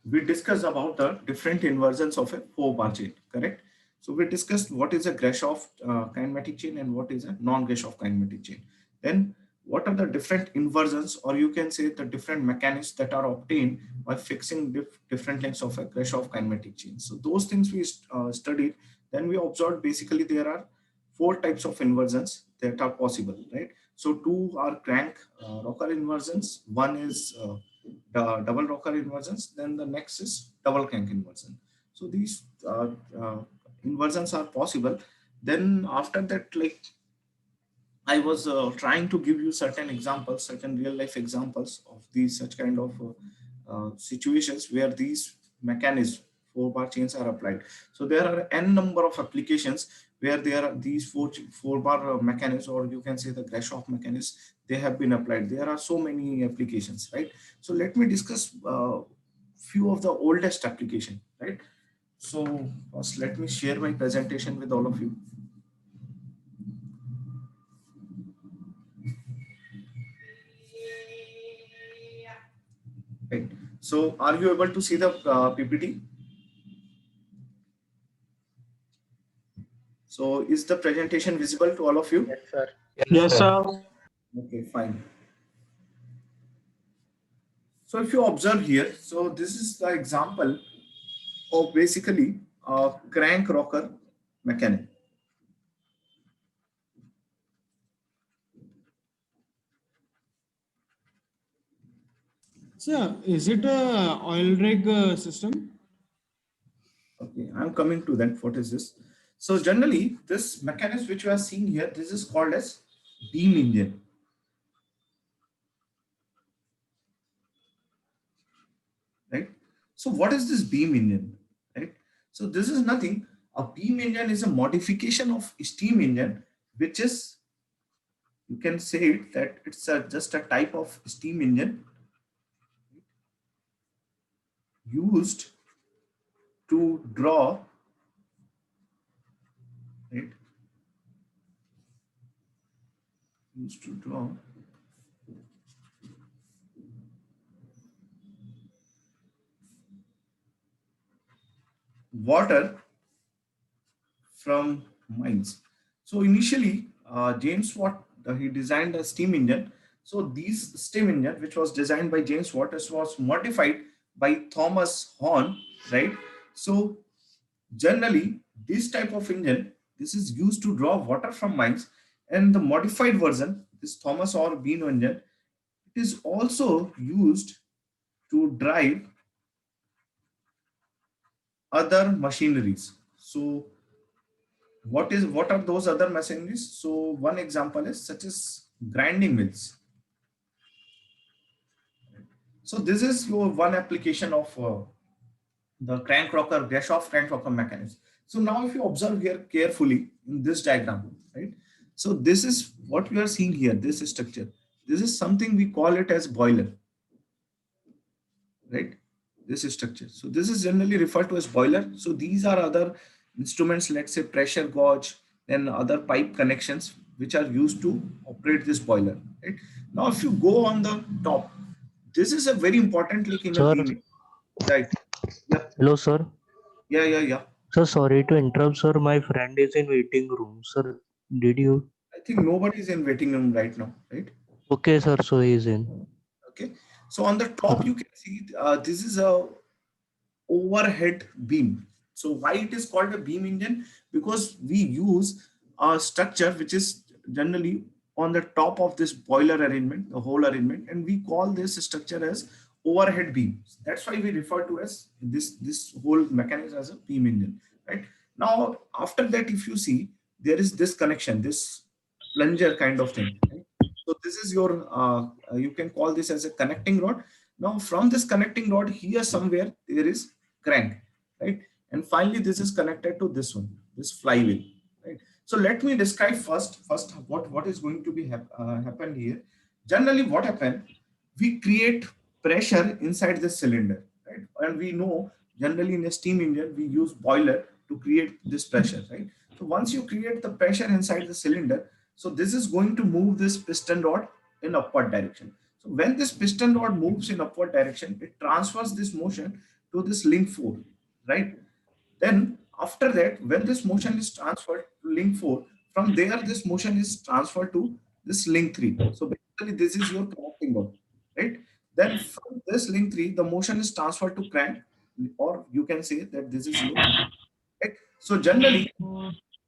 we discussed about the different inversions of a 4-bar chain, correct? So we discussed what is a Grashof kinematic chain and what is a non-Grashof kinematic chain. Then what are the different inversions, or you can say the different mechanisms that are obtained by fixing different lengths of a Grashof kinematic chain. So those things we studied. Then we observed basically there are 4 types of inversions that are possible, right? So 2 are crank rocker inversions, one is the double rocker inversions, then the next is double crank inversion. So these inversions are possible. Then after that, like I was trying to give you certain examples, certain real life examples of these such kind of situations where these mechanisms 4-bar chains are applied. So there are n number of applications where there are these 4-bar mechanisms, or you can say the Grashof mechanisms, they have been applied. There are so many applications, right? So let me discuss few of the oldest application, right? So first, let me share my presentation with all of you. Right. So are you able to see the PPT? So is the presentation visible to all of you? Yes, sir. Yes, sir. Okay, fine. So if you observe here, so this is the example of basically a crank rocker mechanism. Sir, is it a oil rig system? Okay, I'm coming to that. What is this? So generally, this mechanism which you are seeing here, this is called as beam engine. Right? So what is this beam engine? Right? So this is nothing. A beam engine is a modification of steam engine, which is, you can say it that it's just a type of steam engine used to draw, right? Used to draw water from mines. So initially, James Watt, he designed a steam engine. So these steam engine, which was designed by James Watt, was modified by Thomas Horn, right? So generally, this type of engine, this is used to draw water from mines, and the modified version, this Thomas or Bean engine, it is also used to drive other machineries. So what are those other machineries? So one example is such as grinding mills. So this is your one application of the crank rocker, Grashof crank rocker mechanism. So now if you observe here carefully in this diagram, right? So this is what we are seeing here, this structure. This is something we call it as boiler, right? This is structure. So this is generally referred to as boiler. So these are other instruments, let's say pressure gauge, then other pipe connections which are used to operate this boiler, right? Now if you go on the top, this is a very important link in a Sir, beam, right? Yeah, hello, sir. yeah. Sir, sorry to interrupt, sir. My friend is in waiting room. Sir, did you? I think nobody is in waiting room right now, right? Okay, sir. So he is in. Okay. So on the top, you can see this is a overhead beam. So why it is called a beam engine? Because we use a structure which is generally on the top of this boiler arrangement, the whole arrangement, and we call this structure as overhead beam. That's why we refer to as this whole mechanism as a beam engine, right? Now, after that, if you see, there is this connection, this plunger kind of thing, right? So this is your, you can call this as a connecting rod. Now from this connecting rod here somewhere there is crank, right? And finally this is connected to this one, this flywheel, right? So let me describe first what is going to be happen here. Generally what happen, we create pressure inside the cylinder, right? And we know generally in a steam engine we use boiler to create this pressure, right? So once you create the pressure inside the cylinder, so this is going to move this piston rod in upward direction. So when this piston rod moves in upward direction, it transfers this motion to this link 4, right? Then after that, when this motion is transferred to link 4, from there this motion is transferred to this link 3. So basically this is your connecting node, right? Then from this link 3, the motion is transferred to crank, or you can say that this is your, right? So generally,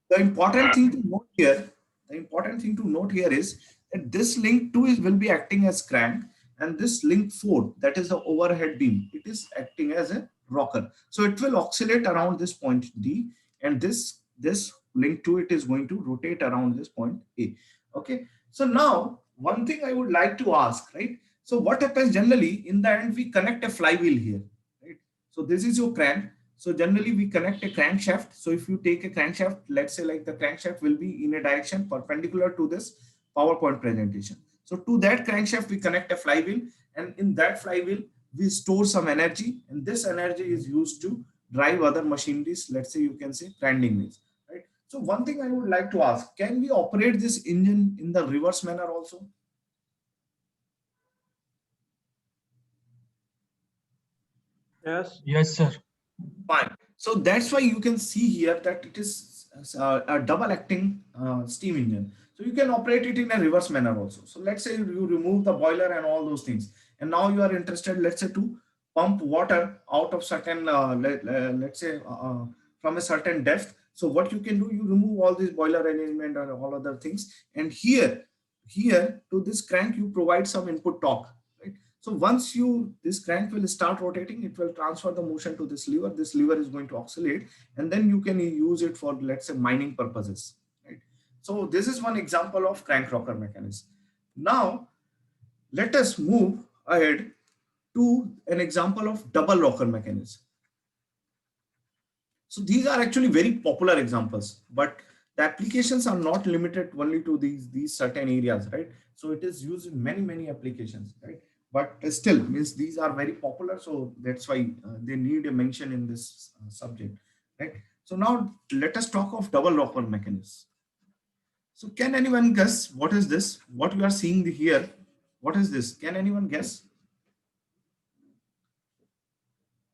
the important thing to note here, the important thing to note here is that this link 2 will be acting as crank, and this link 4, that is the overhead beam, it is acting as a rocker. So it will oscillate around this point D, and this link 2, it is going to rotate around this point A. Okay. So now one thing I would like to ask, right? So what happens generally in the end, we connect a flywheel here, right? So this is your crank. So generally we connect a crankshaft. So if you take a crankshaft, let's say like the crankshaft will be in a direction perpendicular to this PowerPoint presentation. So to that crankshaft, we connect a flywheel, and in that flywheel, we store some energy, and this energy is used to drive other machineries. Let's say you can say grinding mills, right? So one thing I would like to ask, can we operate this engine in the reverse manner also? Yes. Yes, sir. Fine. So that's why you can see here that it is a double acting steam engine. So you can operate it in a reverse manner also. So let's say you remove the boiler and all those things, and now you are interested, let's say, to pump water out of certain, let's say, from a certain depth. So what you can do, you remove all this boiler arrangement and all other things, and here to this crank you provide some input torque, right? So once this crank will start rotating, it will transfer the motion to this lever. This lever is going to oscillate, and then you can use it for, let's say, mining purposes, right? So this is one example of crank rocker mechanism. Now let us move ahead to an example of double rocker mechanism. So these are actually very popular examples, but the applications are not limited only to these certain areas, right? So it is used in many applications, right? But still means these are very popular, so that's why they need a mention in this subject, right? So now let us talk of double rocker mechanism. So can anyone guess what is this? What we are seeing here? What is this? Can anyone guess?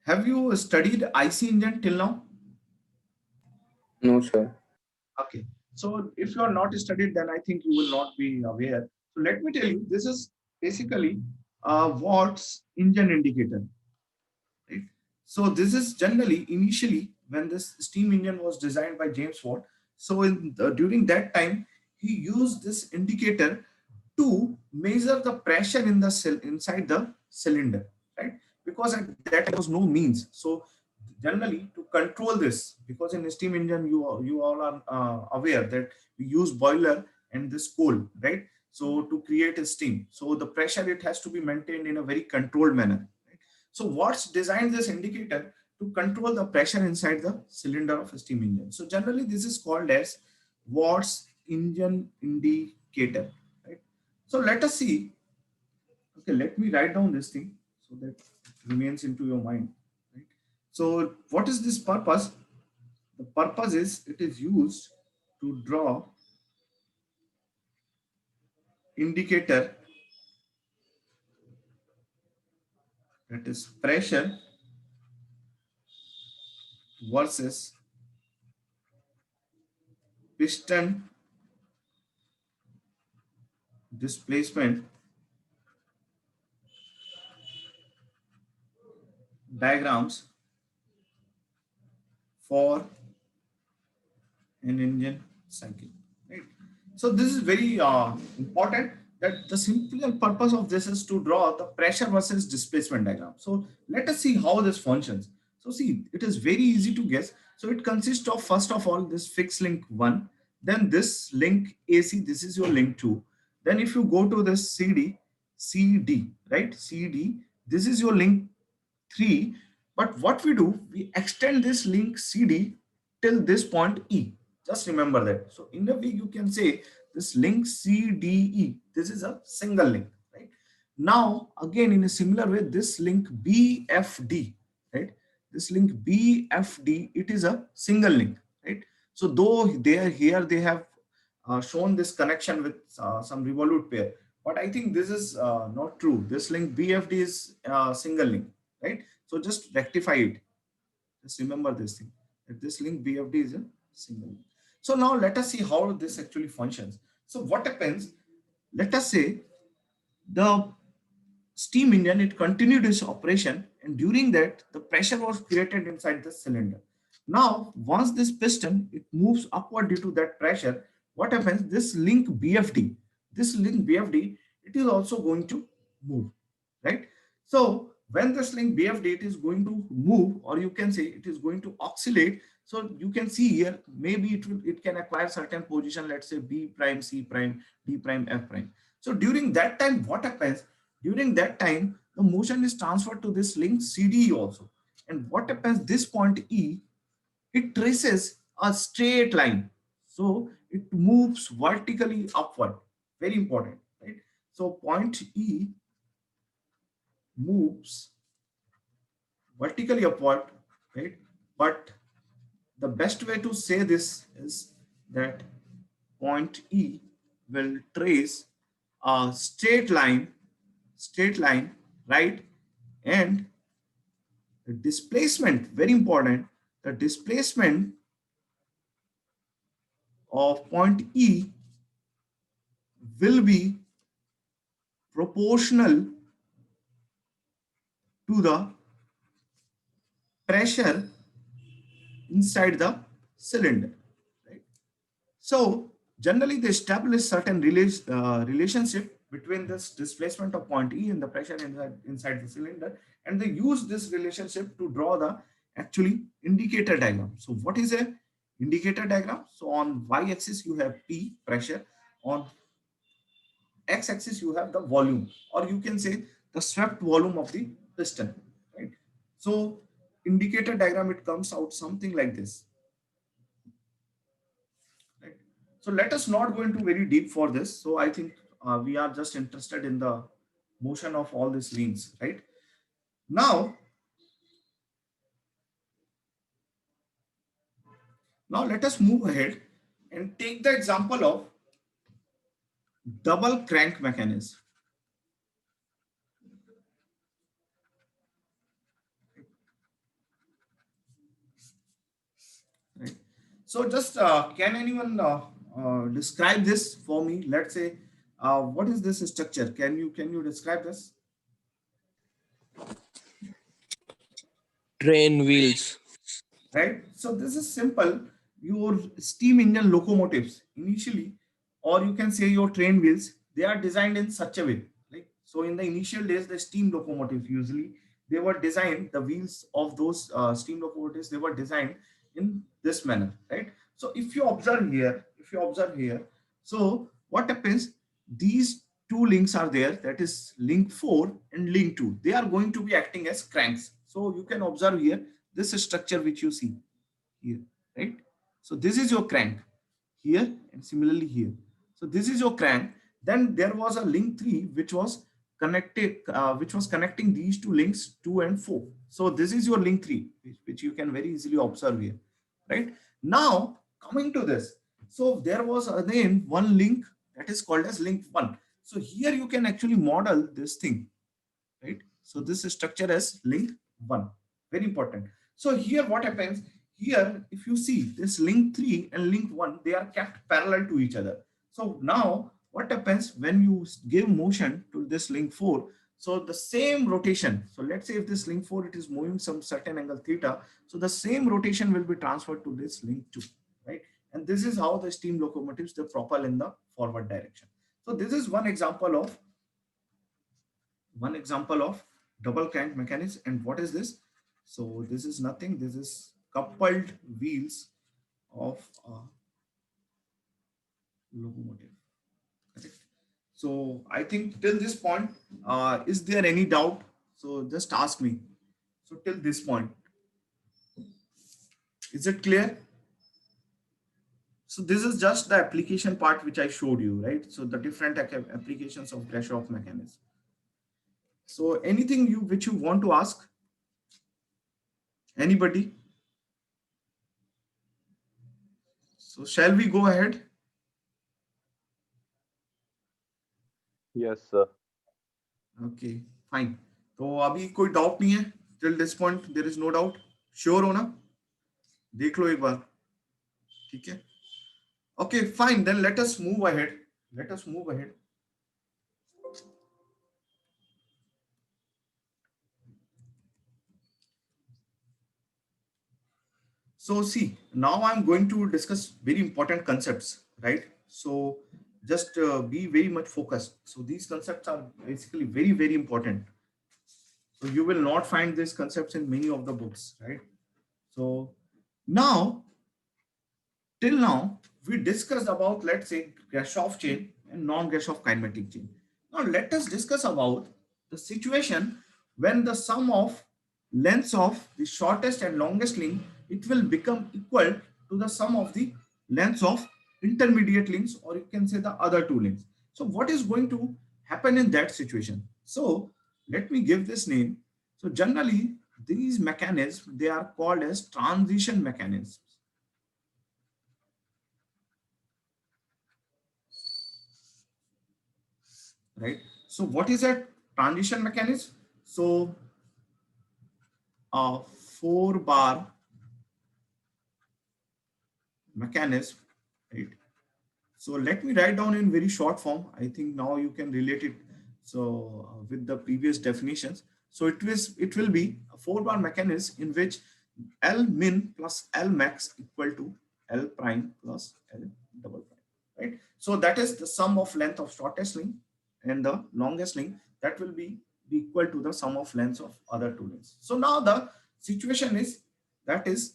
Have you studied IC engine till now? No, sir. Okay. So if you are not studied, then I think you will not be aware. So let me tell you, this is basically Watt's engine indicator, right? So this is generally initially when this steam engine was designed by James Watt. So during that time, he used this indicator to measure the pressure in the cell inside the cylinder, right? Because at that there was no means. So generally to control this, because in a steam engine you all are aware that we use boiler and this coal, right? So to create a steam, so the pressure, it has to be maintained in a very controlled manner, right? So Watts designed this indicator to control the pressure inside the cylinder of a steam engine. So generally this is called as Watts engine indicator, right? So let us see. Okay, let me write down this thing so that it remains into your mind, right? So what is this purpose? The purpose is it is used to draw indicator, that is pressure versus piston displacement diagrams for an engine cycle, right? So this is very important, that the simple purpose of this is to draw the pressure versus displacement diagram. So let us see how this functions. So see, it is very easy to guess. So it consists of, first of all, this fixed link 1, then this link AC, this is your link 2. Then if you go to this CD, right? CD, this is your link 3. But what we do, we extend this link CD till this point E. Just remember that. So in a way, you can say this link CDE, this is a single link, right? Now, again, in a similar way, this link BFD, right? This link BFD, it is a single link, right? So though they have shown this connection with some revolute pair, but I think this is not true. This link BFD is single link, right? So just rectify it. Just remember this thing, that this link BFD is a single link. So now let us see how this actually functions. So what happens, let us say the steam engine, it continued its operation, and during that the pressure was created inside the cylinder. Now once this piston, it moves upward due to that pressure, what happens, this link BFD, it is also going to move, right? So when this link BFD, it is going to move, or you can say it is going to oscillate. So you can see here, maybe it can acquire certain position, let's say B prime, C prime, D prime, F prime. So during that time, what happens, during that time, the motion is transferred to this link CDE also. And what happens, this point E, it traces a straight line. So it moves vertically upward. Very important, right? So point E moves vertically upward, right? But the best way to say this is that point E will trace a straight line, right? And the displacement, very important, the displacement of point E will be proportional to the pressure inside the cylinder, right? So generally they establish certain relationship between this displacement of point E and the pressure inside the cylinder, and they use this relationship to draw the actually indicator diagram. So what is a indicator diagram? So on y-axis you have P, pressure, on x-axis you have the volume, or you can say the swept volume of the piston, right? So indicator diagram, it comes out something like this, right? So let us not go into very deep for this. So I think we are just interested in the motion of all these links, right? Now let us move ahead and take the example of double crank mechanism, right? So just can anyone describe this for me? Let's say, what is this structure? Can you describe this? Train wheels. Right? So this is simple. Your steam engine locomotives initially, or you can say your train wheels, they are designed in such a way. Like, so in the initial days, the steam locomotives usually, they were designed, the wheels of those steam locomotives, they were designed in this manner, right? So if you observe here, so what happens? These two links are there, that is link 4 and link 2. They are going to be acting as cranks. So you can observe here this structure which you see here, right? So this is your crank here, and similarly here. So this is your crank. Then there was a link 3 which was connecting these two links 2 and 4. So this is your link 3, which you can very easily observe here, right? Now coming to this, so there was again one link that is called as link 1. So here you can actually model this thing, right? So this structure as link 1, very important. So here what happens, here if you see this link 3 and link 1, they are kept parallel to each other. So now what happens when you give motion to this link 4, so the same rotation, so let's say if this link 4, it is moving some certain angle theta, so the same rotation will be transferred to this link 2, right? And this is how the steam locomotives, they propel in the forward direction. So this is one example of double crank mechanism. And what is this? So this is nothing, this is coupled wheels of a locomotive, correct? So I think till this point, is there any doubt? So just ask me. So till this point, is it clear? So this is just the application part which I showed you, right? So the different applications of Grashof mechanism. So anything which you want to ask? Anybody? So shall we go ahead? Yes, sir. Okay fine, तो अभी कोई doubt नहीं है till this point there is no doubt? Sure हो ना? देख लो एक बार, ठीक है? Okay, fine. Then let us move ahead. Let us move ahead. So see, now I'm going to discuss very important concepts, right? So just be very much focused. So these concepts are basically very, very important. So you will not find these concepts in many of the books, right? So now, till now, we discussed about, let's say, Grashof chain and non-Grashof kinematic chain. Now let us discuss about the situation when the sum of lengths of the shortest and longest link, it will become equal to the sum of the lengths of intermediate links, or you can say the other two links. So what is going to happen in that situation? So let me give this name. So generally these mechanisms, they are called as transition mechanisms. Right? So what is a transition mechanism? So a 4-bar mechanism, right? So let me write down in very short form. I think now you can relate it. So with the previous definitions. So it will be a 4-bar mechanism in which L min plus L max equal to L prime plus L double prime, right? So that is the sum of length of shortest link and the longest link, that will be equal to the sum of lengths of other two links. So now the situation is, that is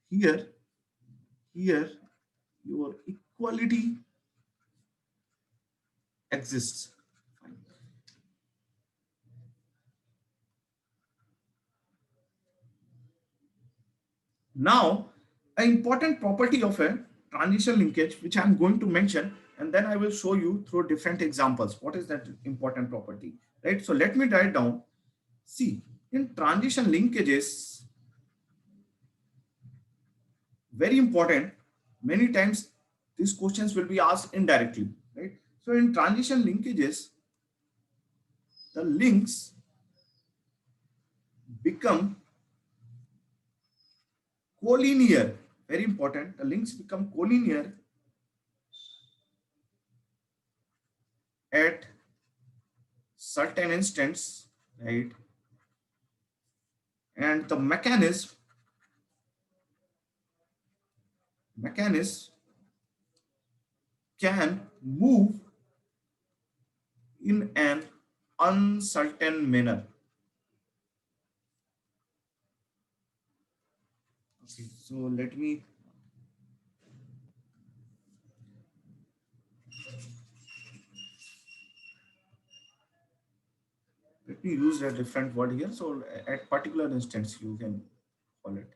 here your equality exists. Now, an important property of a transition linkage, which I'm going to mention, and then I will show you through different examples. What is that important property, right? So let me write down. See, in transition linkages, very important, many times these questions will be asked indirectly, right? So in transition linkages, the links become collinear. Very important, the links become collinear at certain instants, right? And the mechanism can move in an uncertain manner. Okay, so let me use a different word here. So at particular instance, you can call it.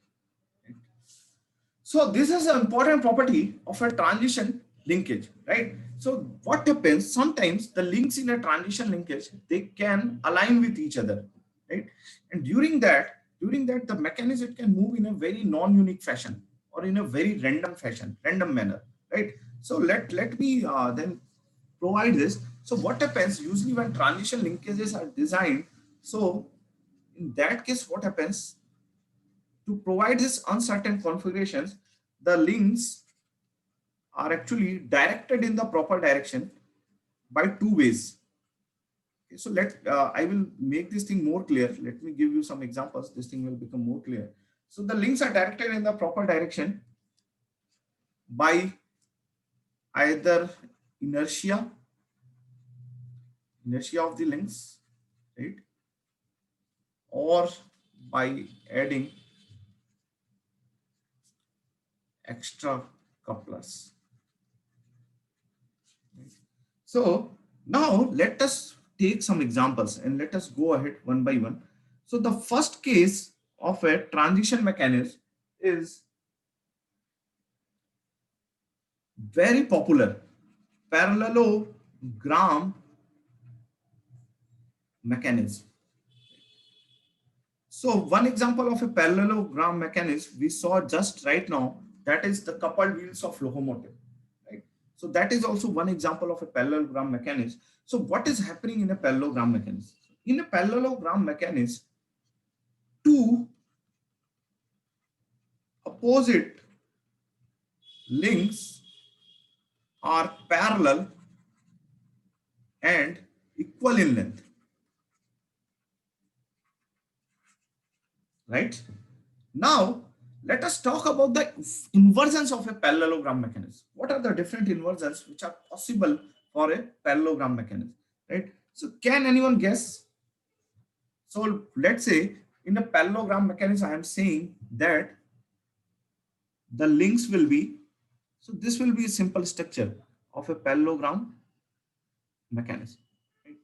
So this is an important property of a transition linkage, right? So what happens, sometimes the links in a transition linkage, they can align with each other, right? And during that the mechanism, it can move in a very non-unique fashion or in a very random manner, right? So let me then provide this. So what happens usually when transition linkages are designed, so in that case, what happens, to provide this uncertain configurations, the links are actually directed in the proper direction by two ways. Okay, so I will make this thing more clear. Let me give you some examples. This thing will become more clear. So the links are directed in the proper direction by either inertia of the links, right? Or by adding extra couplers. So now let us take some examples and let us go ahead one by one. So the first case of a transition mechanism is very popular, parallelogram mechanism. So one example of a parallelogram mechanism we saw just right now, that is the coupled wheels of locomotive, right? So that is also one example of a parallelogram mechanism. So what is happening in a parallelogram mechanism? In a parallelogram mechanism, two opposite links are parallel and equal in length, right? Now, let us talk about the inversions of a parallelogram mechanism. What are the different inversions which are possible for a parallelogram mechanism, right? So, can anyone guess? So, let's say in a parallelogram mechanism, I am saying that the links will be, so this will be a simple structure of a parallelogram mechanism. Right?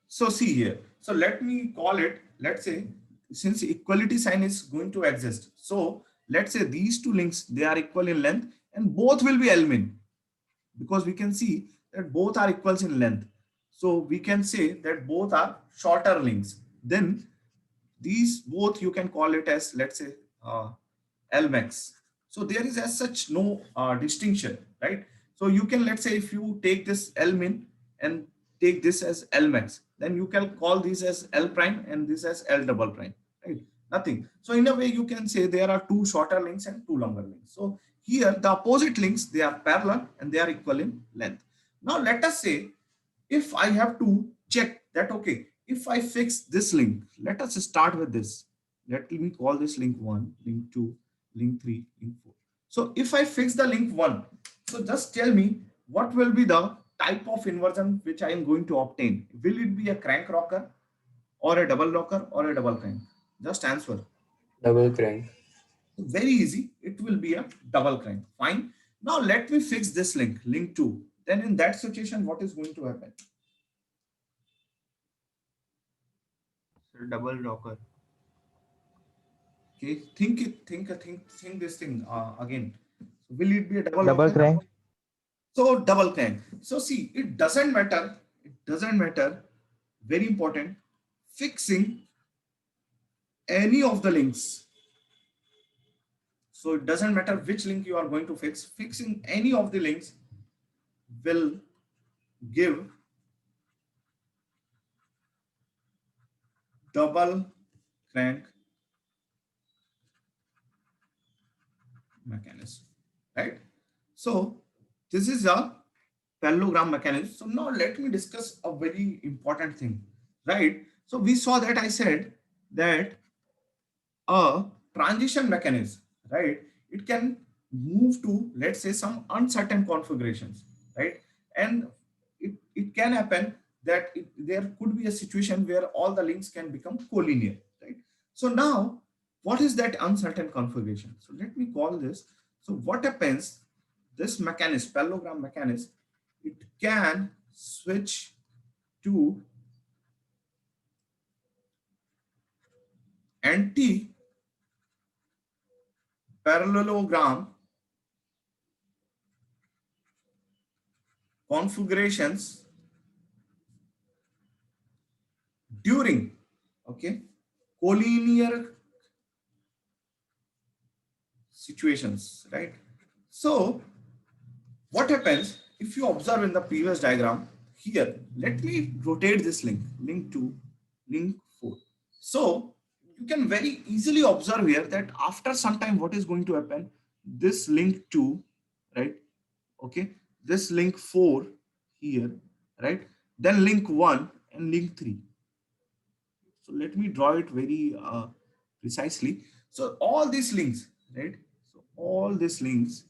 So see here. So let me call it, let's say, since equality sign is going to exist. So let's say these two links, they are equal in length and both will be L-min, because we can see that both are equals in length. So we can say that both are shorter links. Then these both you can call it as, let's say, Lmax. So there is as such no distinction, right? So you can, let's say, if you take this Lmin and take this as Lmax, then you can call these as L prime and this as L double prime, right? Nothing. So in a way you can say there are two shorter links and two longer links. So here the opposite links, they are parallel and they are equal in length. Now let us say if I have to check that, okay, if I fix this link, let us start with this. Let me call this link 1, link 2, link 3, link 4. So if I fix the link 1, so just tell me what will be the type of inversion which I am going to obtain. Will it be a crank rocker or a double rocker or a double crank? Just answer. Double crank. Very easy. It will be a double crank. Fine. Now let me fix this link, link 2. Then in that situation, what is going to happen? Double rocker. Okay, think this thing again. So will it be a double Double rocker? crank. So double crank. So see, it doesn't matter. It doesn't matter. Very important. Fixing any of the links. So it doesn't matter which link you are going to fix. Fixing any of the links will give double crank mechanism, right? So this is a parallelogram mechanism. So now let me discuss a very important thing, right? So we saw that I said that a transition mechanism, right? It can move to, let's say, some uncertain configurations, right? And it can happen that there could be a situation where all the links can become collinear, right? So now, what is that uncertain configuration? So let me call this. So what happens, this mechanism, parallelogram mechanism, it can switch to anti-parallelogram configurations during, okay, collinear situations, right? So what happens if you observe in the previous diagram here, let me rotate this link, link 2, link 4. So you can very easily observe here that after some time what is going to happen, this link 2, right? Okay, this link 4 here, right? Then link 1 and link 3. So let me draw it very precisely. So all these links, right? So all these links,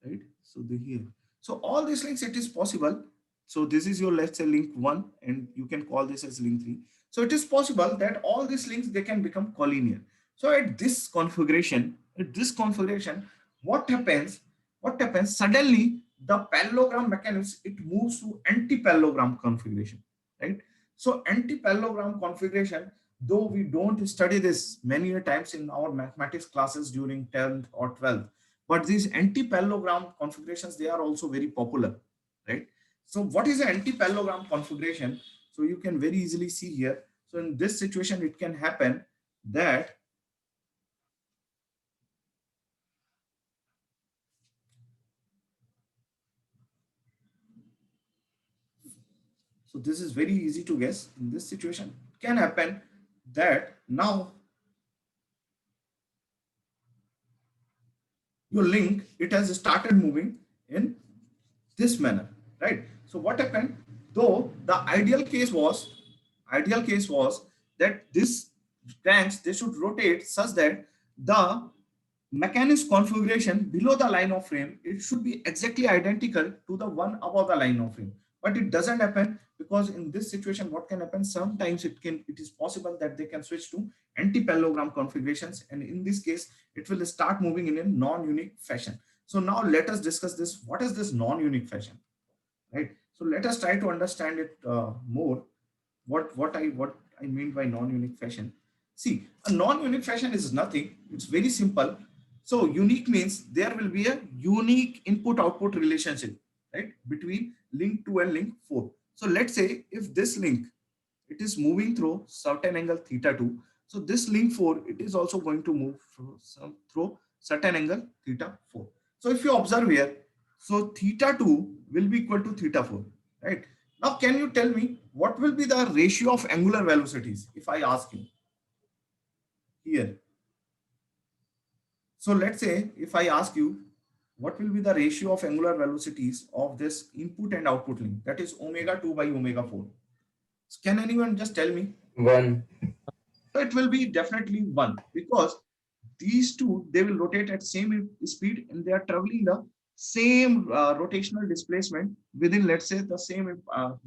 right? So they here. So all these links, it is possible. So this is your, let's say, link 1, and you can call this as link 3. So it is possible that all these links, they can become collinear. So at this configuration, what happens? What happens? Suddenly, the parallelogram mechanism, it moves to anti-parallelogram configuration, right? So anti-parallelogram configuration, though we don't study this many a times in our mathematics classes during 10th or 12th, but these anti-parallelogram configurations, they are also very popular, right? So what is an anti-parallelogram configuration? So you can very easily see here. So in this situation, it can happen that So this is very easy to guess. In this situation, it can happen that now your link, it has started moving in this manner, right? So what happened, though the ideal case was that this cranks, they should rotate such that the mechanism configuration below the line of frame, it should be exactly identical to the one above the line of frame. But it doesn't happen, because in this situation what can happen, sometimes it is possible that they can switch to anti-parallelogram configurations, and in this case it will start moving in a non-unique fashion. So now let us discuss this. What is this non-unique fashion, right? So let us try to understand it more. What I mean by non-unique fashion. See, a non-unique fashion is nothing. It's very simple. So unique means there will be a unique input-output relationship, right, between link 2 and link 4. So let's say if this link, it is moving through certain angle theta 2. So this link 4, it is also going to move through certain angle theta 4. So if you observe here, so theta 2 will be equal to theta 4, right? Now, can you tell me what will be the ratio of angular velocities if I ask you here? So let's say if I ask you what will be the ratio of angular velocities of this input and output link, that is omega 2 by omega 4. So can anyone just tell me? 1. So it will be definitely 1, because these two, they will rotate at same speed and they are traveling the same rotational displacement within, let's say, the same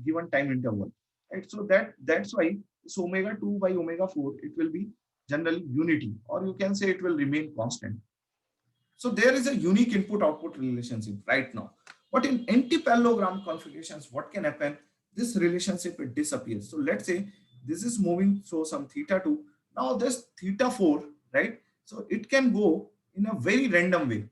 given time interval, right? So that's why this omega 2 by omega 4, it will be generally unity, or you can say it will remain constant. So there is a unique input output relationship right now. But in anti-parallelogram configurations, what can happen? This relationship, it disappears. So let's say this is moving, so some theta 2. Now this theta 4, right? So it can go in a very random way,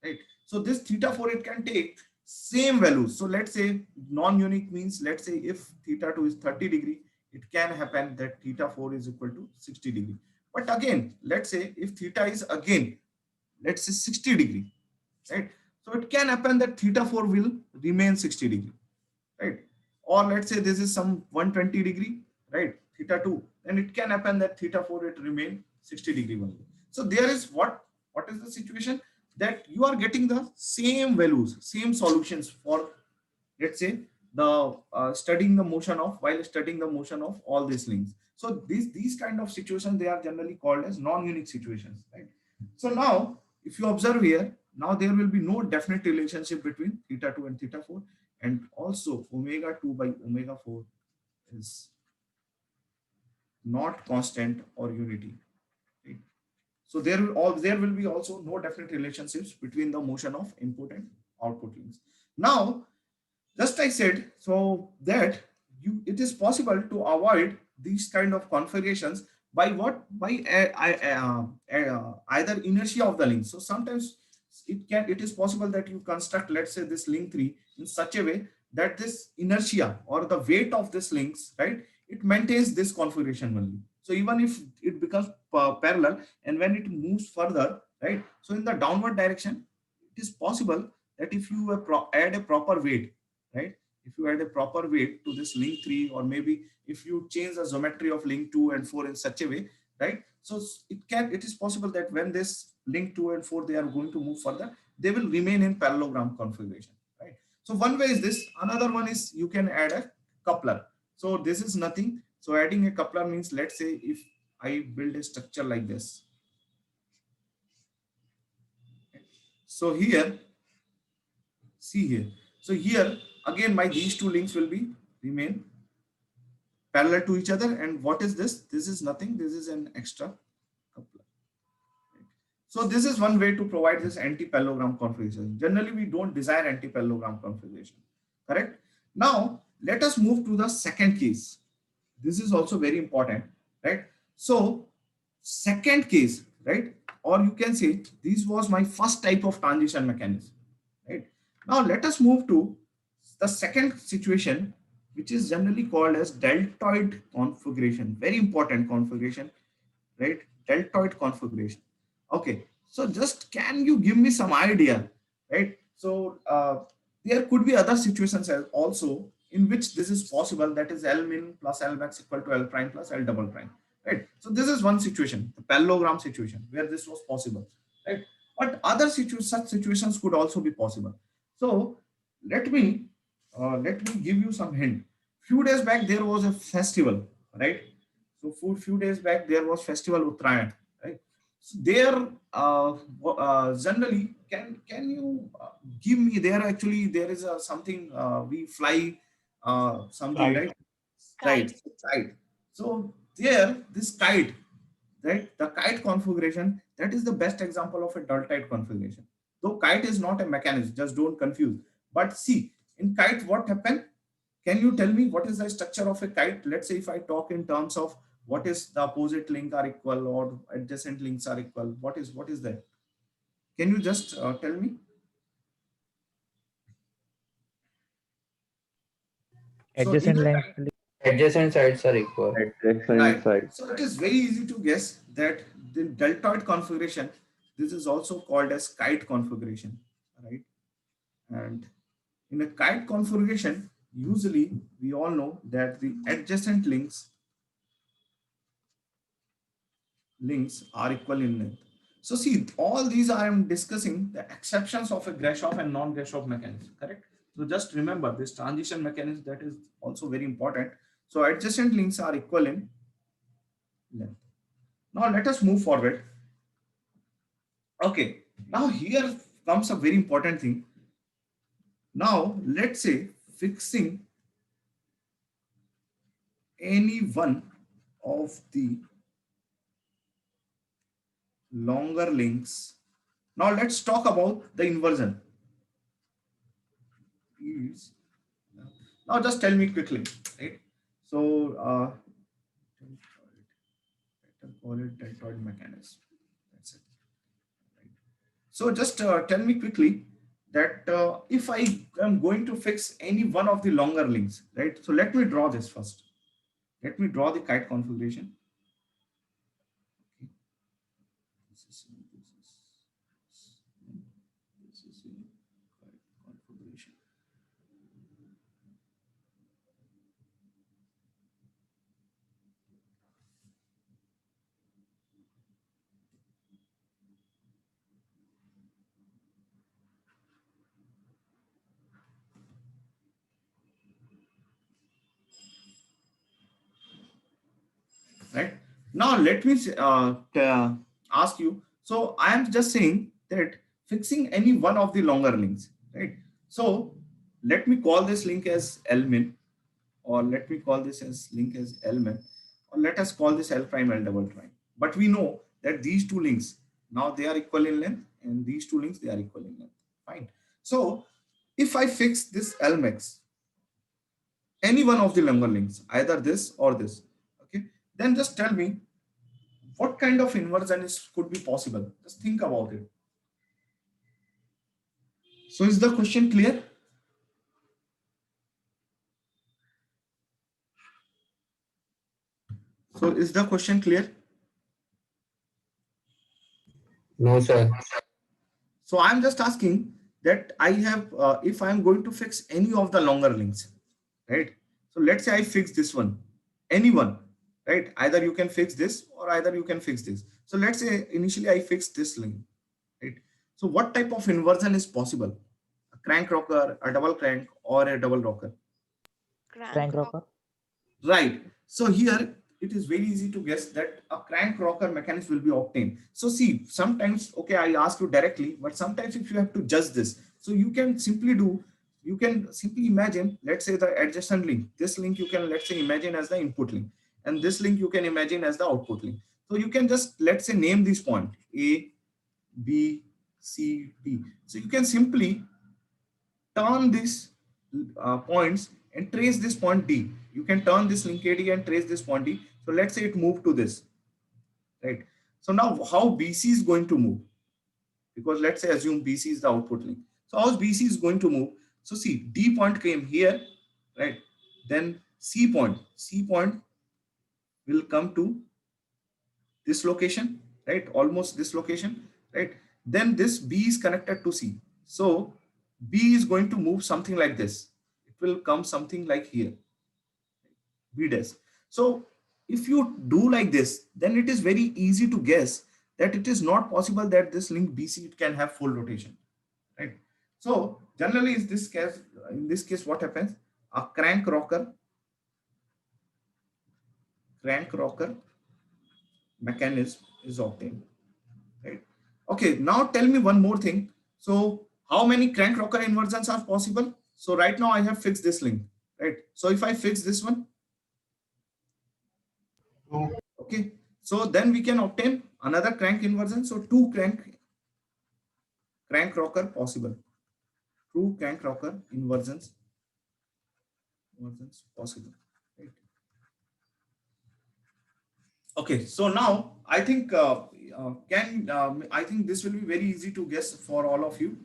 right? So this theta 4, it can take same values. So let's say non-unique means, let's say if theta 2 is 30 degree, it can happen that theta 4 is equal to 60 degree. But again, let's say if theta is again, let's say 60 degree, right? So it can happen that theta 4 will remain 60 degree, right? Or let's say this is some 120 degree, right? Theta 2, and it can happen that theta 4, it remain 60 degree only. So there is what is the situation, that you are getting the same values, same solutions for, let's say, the studying the motion of, while studying the motion of all these links. So these kind of situations, they are generally called as non-unique situations, right? So now if you observe here, now there will be no definite relationship between theta 2 and theta 4, and also omega 2 by omega 4 is not constant or unity, right? So there will be also no definite relationships between the motion of input and output links. Now, just I said, so that it is possible to avoid these kind of configurations by what? By either inertia of the link. So sometimes it is possible that you construct, let's say, this link 3 in such a way that this inertia or the weight of this links, right, it maintains this configuration only. So even if it becomes parallel, and when it moves further, right, so in the downward direction, it is possible that if you add a proper weight, right, if you add a proper weight to this link 3, or maybe if you change the geometry of link 2 and 4 in such a way, right, so it is possible that when this link 2 and 4, they are going to move further, they will remain in parallelogram configuration, right? So one way is this. Another one is you can add a coupler. So this is nothing. So adding a coupler means, let's say if I build a structure like this. So here, see here. So here again, these two links will be remain parallel to each other. And what is this? This is nothing. This is an extra coupler. So this is one way to provide this anti-parallelogram configuration. Generally, we don't desire anti-parallelogram configuration. Correct? Now, let us move to the second case. This is also very important, right? So, second case, right? Or you can say this was my first type of transition mechanism, right? Now, let us move to the second situation, which is generally called as deltoid configuration. Very important configuration, right? Deltoid configuration. Okay, so just can you give me some idea, right? So there could be other situations also in which this is possible, that is L min plus L max equal to L prime plus L double prime, right? So this is one situation, the parallelogram situation, where this was possible, right? But other such situations could also be possible. So let me give you some hint. Few days back there was a festival, right? So for few days back there was festival Uttarayan, right? So there generally can you give me, there actually there is a something we fly something, Kite. right? Right, so kite. So there this kite, right, the kite configuration, that is the best example of a deltoid configuration. Though kite is not a mechanism, just don't confuse. But see, in kite what happened, can you tell me what is the structure of a kite? Let's say if I talk in terms of what is the opposite link are equal or adjacent links are equal, what is that? Can you just tell me? So in Adjacent a length. Adjacent sides are equal. right. Adjacent side. So it is very easy to guess that the deltoid configuration, this is also called as kite configuration, right? And in a kite configuration, usually we all know that the adjacent links are equal in length. So see, all these I am discussing the exceptions of a Grashof and non-Grashof mechanism, correct? So just remember this transition mechanism, that is also very important. So adjacent links are equal in length. Now let us move forward. Okay, now here comes a very important thing. Now let's say fixing any one of the longer links. Now let's talk about the inversion. Please. Now just tell me quickly, right? So better call it deltoid mechanism. That's it. Right. So just tell me quickly that if I am going to fix any one of the longer links, right? So let me draw this first. Let me draw the kite configuration. Okay. This is kite configuration. Right now let me ask you, so I am just saying that fixing any one of the longer links, right? So let me call this link as L min, or let me call this as link as L min, or let us call this L prime L double prime. But we know that these two links, now they are equal in length, and these two links, they are equal in length. Fine. So if I fix this L max, any one of the longer links, either this or this, okay, then just tell me what kind of inversion could be possible. Just think about it. So is the question clear? So is the question clear? No, sir. So I'm just asking that I have, if I'm going to fix any of the longer links, right? So let's say I fix this one, any one, right? Either you can fix this or either you can fix this. So let's say initially I fixed this link, right? So what type of inversion is possible? A crank rocker, a double crank, or a double rocker? Crank rocker. Right. So here it is very easy to guess that a crank rocker mechanism will be obtained. So see, sometimes, okay, I ask you directly, but sometimes if you have to judge this, so you can simply imagine, let's say the adjacent link, this link you can, let's say, imagine as the input link, and this link you can imagine as the output link. So you can just, let's say, name this point A, B, C, D. So you can simply turn these points and trace this point D. You can turn this link AD and trace this point D. So let's say it moved to this, right? So now how BC is going to move? Because let's say assume BC is the output link. So how BC is going to move? So see, D point came here, right? Then C point will come to this location, right? Almost this location, right? Then this B is connected to C. So B is going to move something like this. It will come something like here, B dash. So if you do like this, then it is very easy to guess that it is not possible that this link BC it can have full rotation, right? So generally in this case, what happens? A crank rocker mechanism is obtained, right? Okay, now tell me one more thing. So how many crank rocker inversions are possible? So right now I have fixed this link, right? So if I fix this one, okay, so then we can obtain another crank inversion. So two crank rocker possible, two crank rocker inversions possible, right? Okay, so now I think I think this will be very easy to guess for all of you.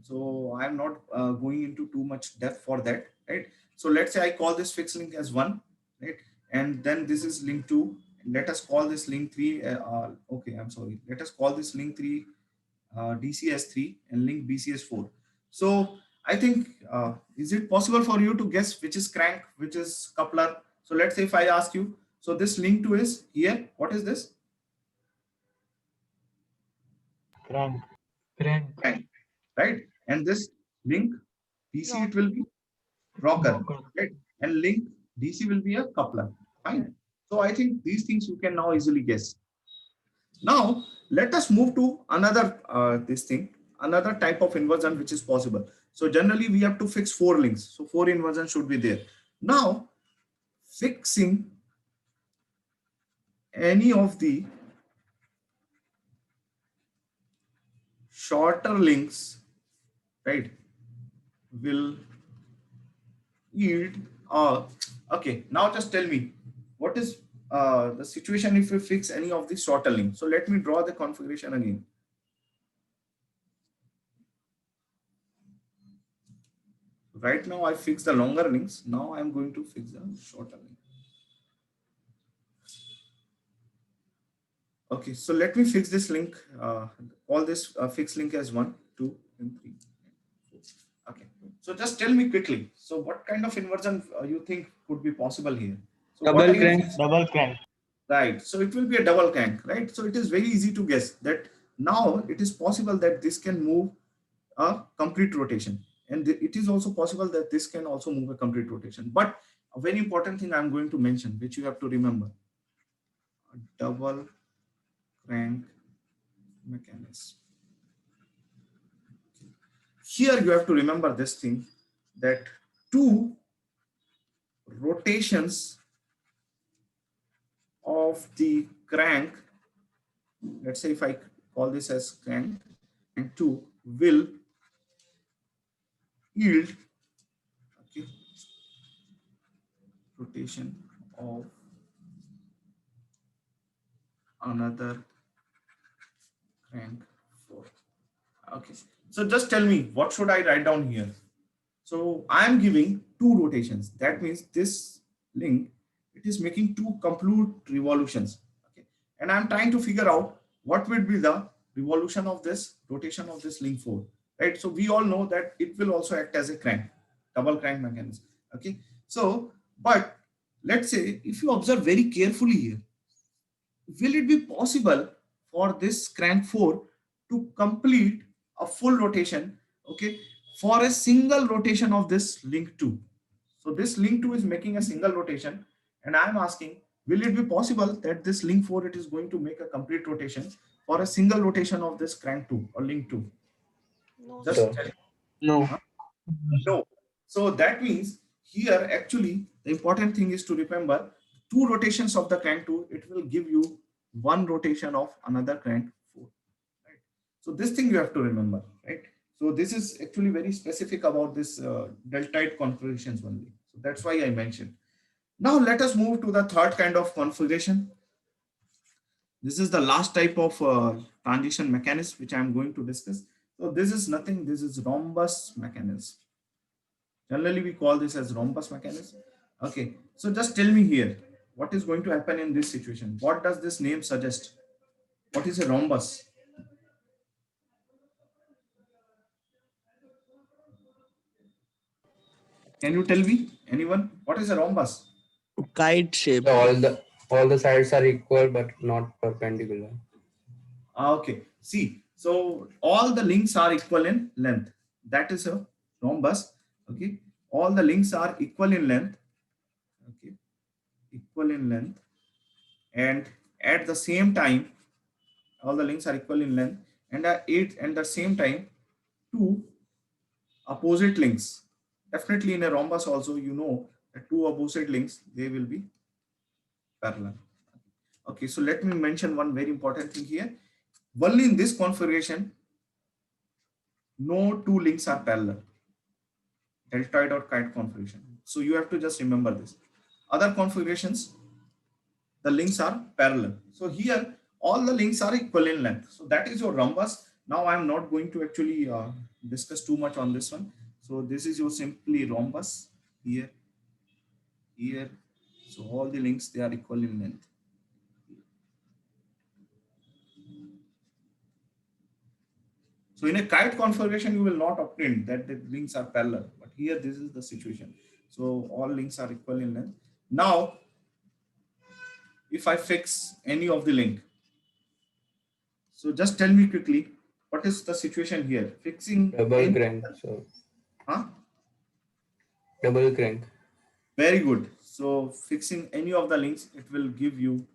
So I'm not going into too much depth for that, right? So let's say I call this fixed link as 1, right? And then this is link 2. Let us call this link 3. Okay, I'm sorry. Let us call this link 3 DC as 3 and link BC as 4. So I think, is it possible for you to guess which is crank, which is coupler? So let's say if I ask you, so this link 2 is here. What is this? Crank. Crank, right? And this link BC, it will be rocker, right? And link DC will be a coupler. Fine. So I think these things you can now easily guess. Now let us move to another another type of inversion which is possible. So generally we have to fix 4 links. So 4 inversions should be there. Now fixing any of the shorter links, right, will yield okay, now just tell me what is the situation if we fix any of the shorter links. So let me draw the configuration again. Right now I fix the longer links. Now I'm going to fix the shorter link. Okay, so let me fix this link. All this fixed link as 1, 2, and 3. Okay, so just tell me quickly. So what kind of inversion you think could be possible here? So what Double are you crank. fixing? Double crank. Right. So it will be a double crank, right? So it is very easy to guess that now it is possible that this can move a complete rotation. And it is also possible that this can also move a complete rotation. But a very important thing I'm going to mention, which you have to remember, a double crank mechanism. Here you have to remember this thing, that 2 rotations of the crank, let's say if I call this as crank, and 2 will yield, okay, rotation of another crank 4. Okay, so just tell me what should I write down here. So I am giving 2 rotations. That means this link, it is making 2 complete revolutions. Okay, and I'm trying to figure out what will be the revolution of this rotation of this link 4. Right. So we all know that it will also act as a crank, double crank mechanism. Okay. So, but let's say if you observe very carefully here, will it be possible for this crank 4 to complete a full rotation, okay, for a single rotation of this link 2? So this link 2 is making a single rotation, and I'm asking, will it be possible that this link 4 it is going to make a complete rotation for a single rotation of this crank 2 or link 2? Just Sir. tell me. No. Huh? No. So that means here actually the important thing is to remember 2 rotations of the crank 2, it will give you 1 rotation of another crank 4. Right? So this thing you have to remember, right? So this is actually very specific about this deltoid configurations only. So that's why I mentioned. Now let us move to the third kind of configuration. This is the last type of transition mechanism which I am going to discuss. So this is nothing, this is rhombus mechanism. Generally, we call this as rhombus mechanism. Okay, so just tell me here, what is going to happen in this situation? What does this name suggest? What is a rhombus? Can you tell me, anyone, what is a rhombus? Kite shape. So all the sides are equal but not perpendicular. Okay. See, so all the links are equal in length. That is a rhombus. Okay. All the links are equal in length. Okay. Equal in length. And at the same time, all the links are equal in length. And at the same time, two opposite links. Definitely in a rhombus also, you know that two opposite links, they will be parallel. Okay. So let me mention one very important thing here. Only in this configuration, no two links are parallel. Deltoid or kite configuration. So you have to just remember this. Other configurations, the links are parallel. So here, all the links are equal in length. So that is your rhombus. Now I'm not going to actually discuss too much on this one. So this is your simply rhombus here, here. So all the links, they are equal in length. So in a kite configuration, you will not obtain that the links are parallel. But here, this is the situation. So all links are equal in length. Now, if I fix any of the link, so just tell me quickly, what is the situation here? Fixing Double any, crank. So huh? double crank. Very good. So fixing any of the links, it will give you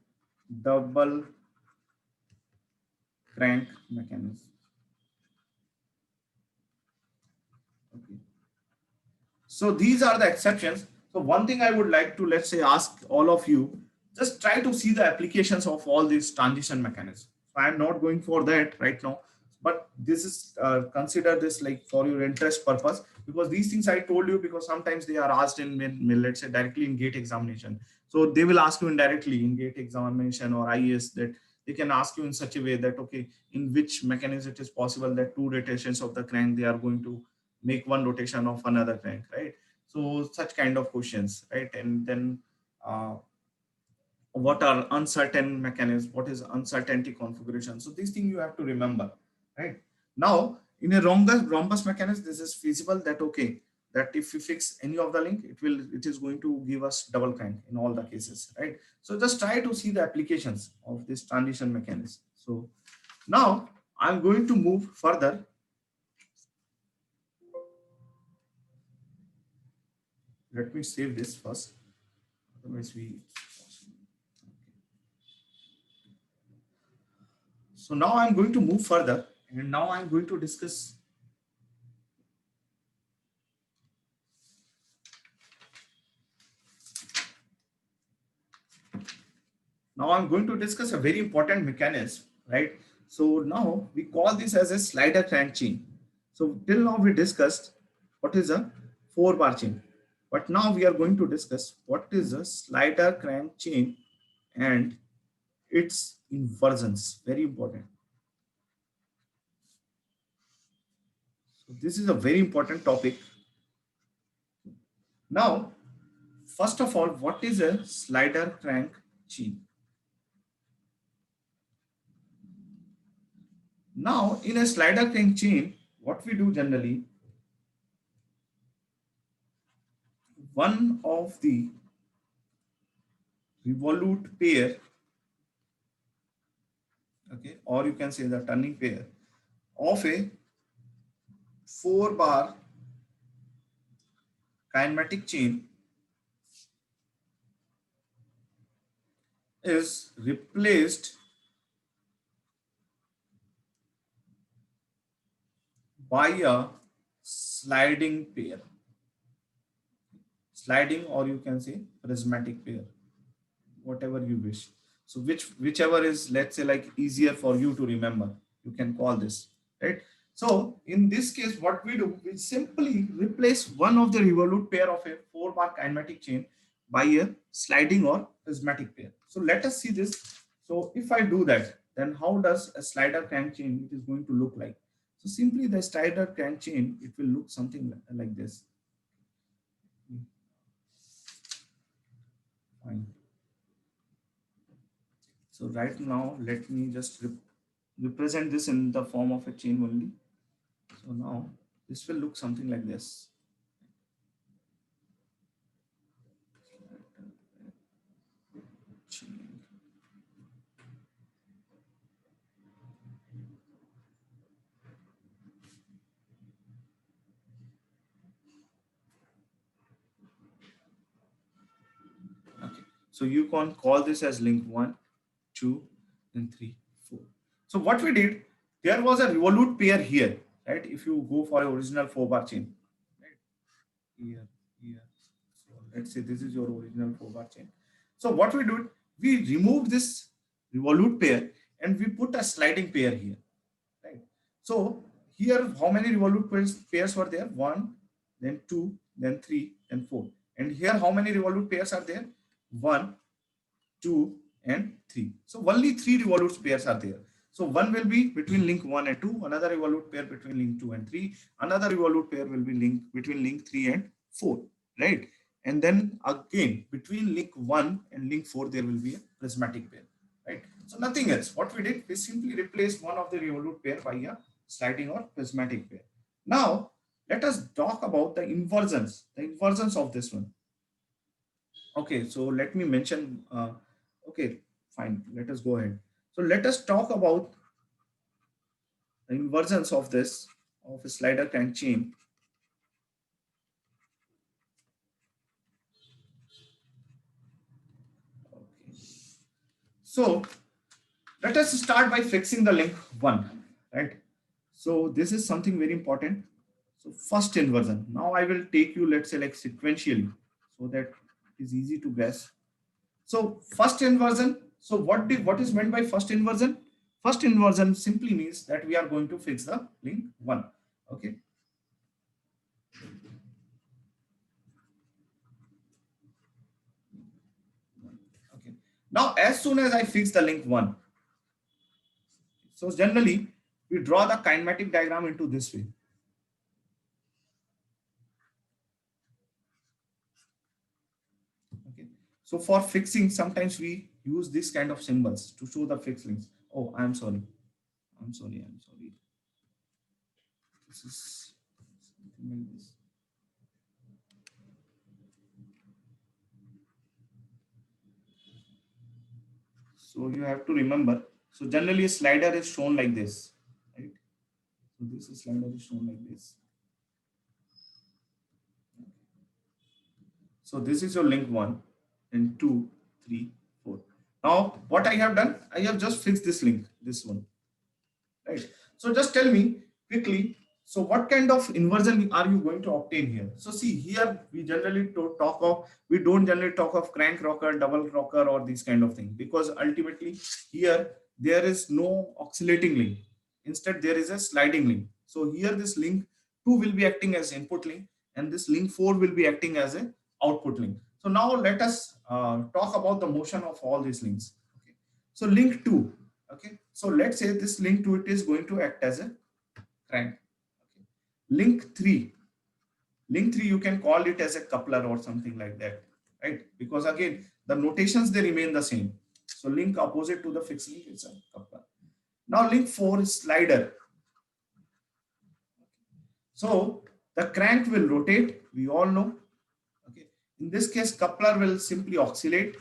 double crank mechanism. Okay. So these are the exceptions. So one thing I would like to, let's say, ask all of you, just try to see the applications of all these transition mechanisms. So I'm not going for that right now, but this is consider this like for your interest purpose, because these things I told you because sometimes they are asked in let's say directly in gate examination. So they will ask you indirectly in gate examination or IES, that they can ask you in such a way that okay, in which mechanism it is possible that two rotations of the crank, they are going to make one rotation of another crank, right? So such kind of questions, right? And then uh, what are uncertain mechanisms, what is uncertainty configuration? So these things you have to remember, right? Now in a rhombus mechanism, this is feasible that okay, that if we fix any of the link, it is going to give us double crank in all the cases, right? So just try to see the applications of this transition mechanism. So now I'm going to move further. Let me save this first, otherwise we. So now I'm going to move further, and now I'm going to discuss a very important mechanism, right? So now we call this as a slider crank chain. So till now we discussed what is a 4-bar chain, but now we are going to discuss what is a slider crank chain and its inversions. Very important. So this is a very important topic. Now, first of all, what is a slider crank chain? Now, in a slider crank chain, what we do generally, one of the revolute pair, okay, or you can say the turning pair of a 4-bar kinematic chain is replaced by a sliding pair, sliding, or you can say prismatic pair, whatever you wish. So whichever is, let's say, like easier for you to remember, you can call this, right? So in this case, what we do, we simply replace one of the revolute pair of a 4-bar kinematic chain by a sliding or prismatic pair. So let us see this. So if I do that, then how does a slider crank chain it is going to look like? So simply the slider crank chain, it will look something like this. Fine. So right now, let me just represent this in the form of a chain only. So now this will look something like this. So you can call this as link 1, 2, and 3, 4. So what we did, there was a revolute pair here, right? If you go for a original 4-bar chain, right? Here, here. So let's say this is your original 4-bar chain. So what we did, we removed this revolute pair and we put a sliding pair here, right? So here, how many revolute pairs were there? 1, then 2, then 3, then 4. And here, how many revolute pairs are there? 1, 2, and 3. So only 3 revolute pairs are there. So one will be between link 1 and 2, another revolute pair between link 2 and 3, another revolute pair will be between link 3 and 4, right? And then again, between link 1 and link 4, there will be a prismatic pair, right? So nothing else. What we did, we simply replaced one of the revolute pair by a sliding or prismatic pair. Now, let us talk about the inversions of this one. Okay, so let me mention, okay, fine, let us go ahead. So let us talk about the inversions of this, of a slider crank chain. Okay. So let us start by fixing the link 1, right? So this is something very important. So first inversion. Now I will take you, let's say, like sequentially, so that it is easy to guess. So first inversion. So what is meant by first inversion? First inversion simply means that we are going to fix the link 1. Okay. Okay. Now, as soon as I fix the link 1, so generally we draw the kinematic diagram into this way. Okay. So for fixing, sometimes we use this kind of symbols to show the fixed links. Oh, I'm sorry. I'm sorry. This is something like this. So you have to remember. So generally a slider is shown like this, right? So this slider is shown like this. So this is your link 1 and 2, 3, 4. Now what I have done, I have just fixed this link, this one, right? So just tell me quickly, so what kind of inversion are you going to obtain here? So see here, we generally we don't generally talk of crank rocker, double rocker, or these kind of thing, because ultimately here there is no oscillating link. Instead, there is a sliding link. So here this link 2 will be acting as input link, and this link 4 will be acting as a output link. So now let us talk about the motion of all these links. Okay. So link 2. Okay, so let's say this link 2, it is going to act as a crank. Okay. Link 3, you can call it as a coupler or something like that, right? Because again, the notations, they remain the same. So link opposite to the fixed link is a coupler. Now link 4 is slider. So the crank will rotate, we all know. Okay. In this case, coupler will simply oscillate.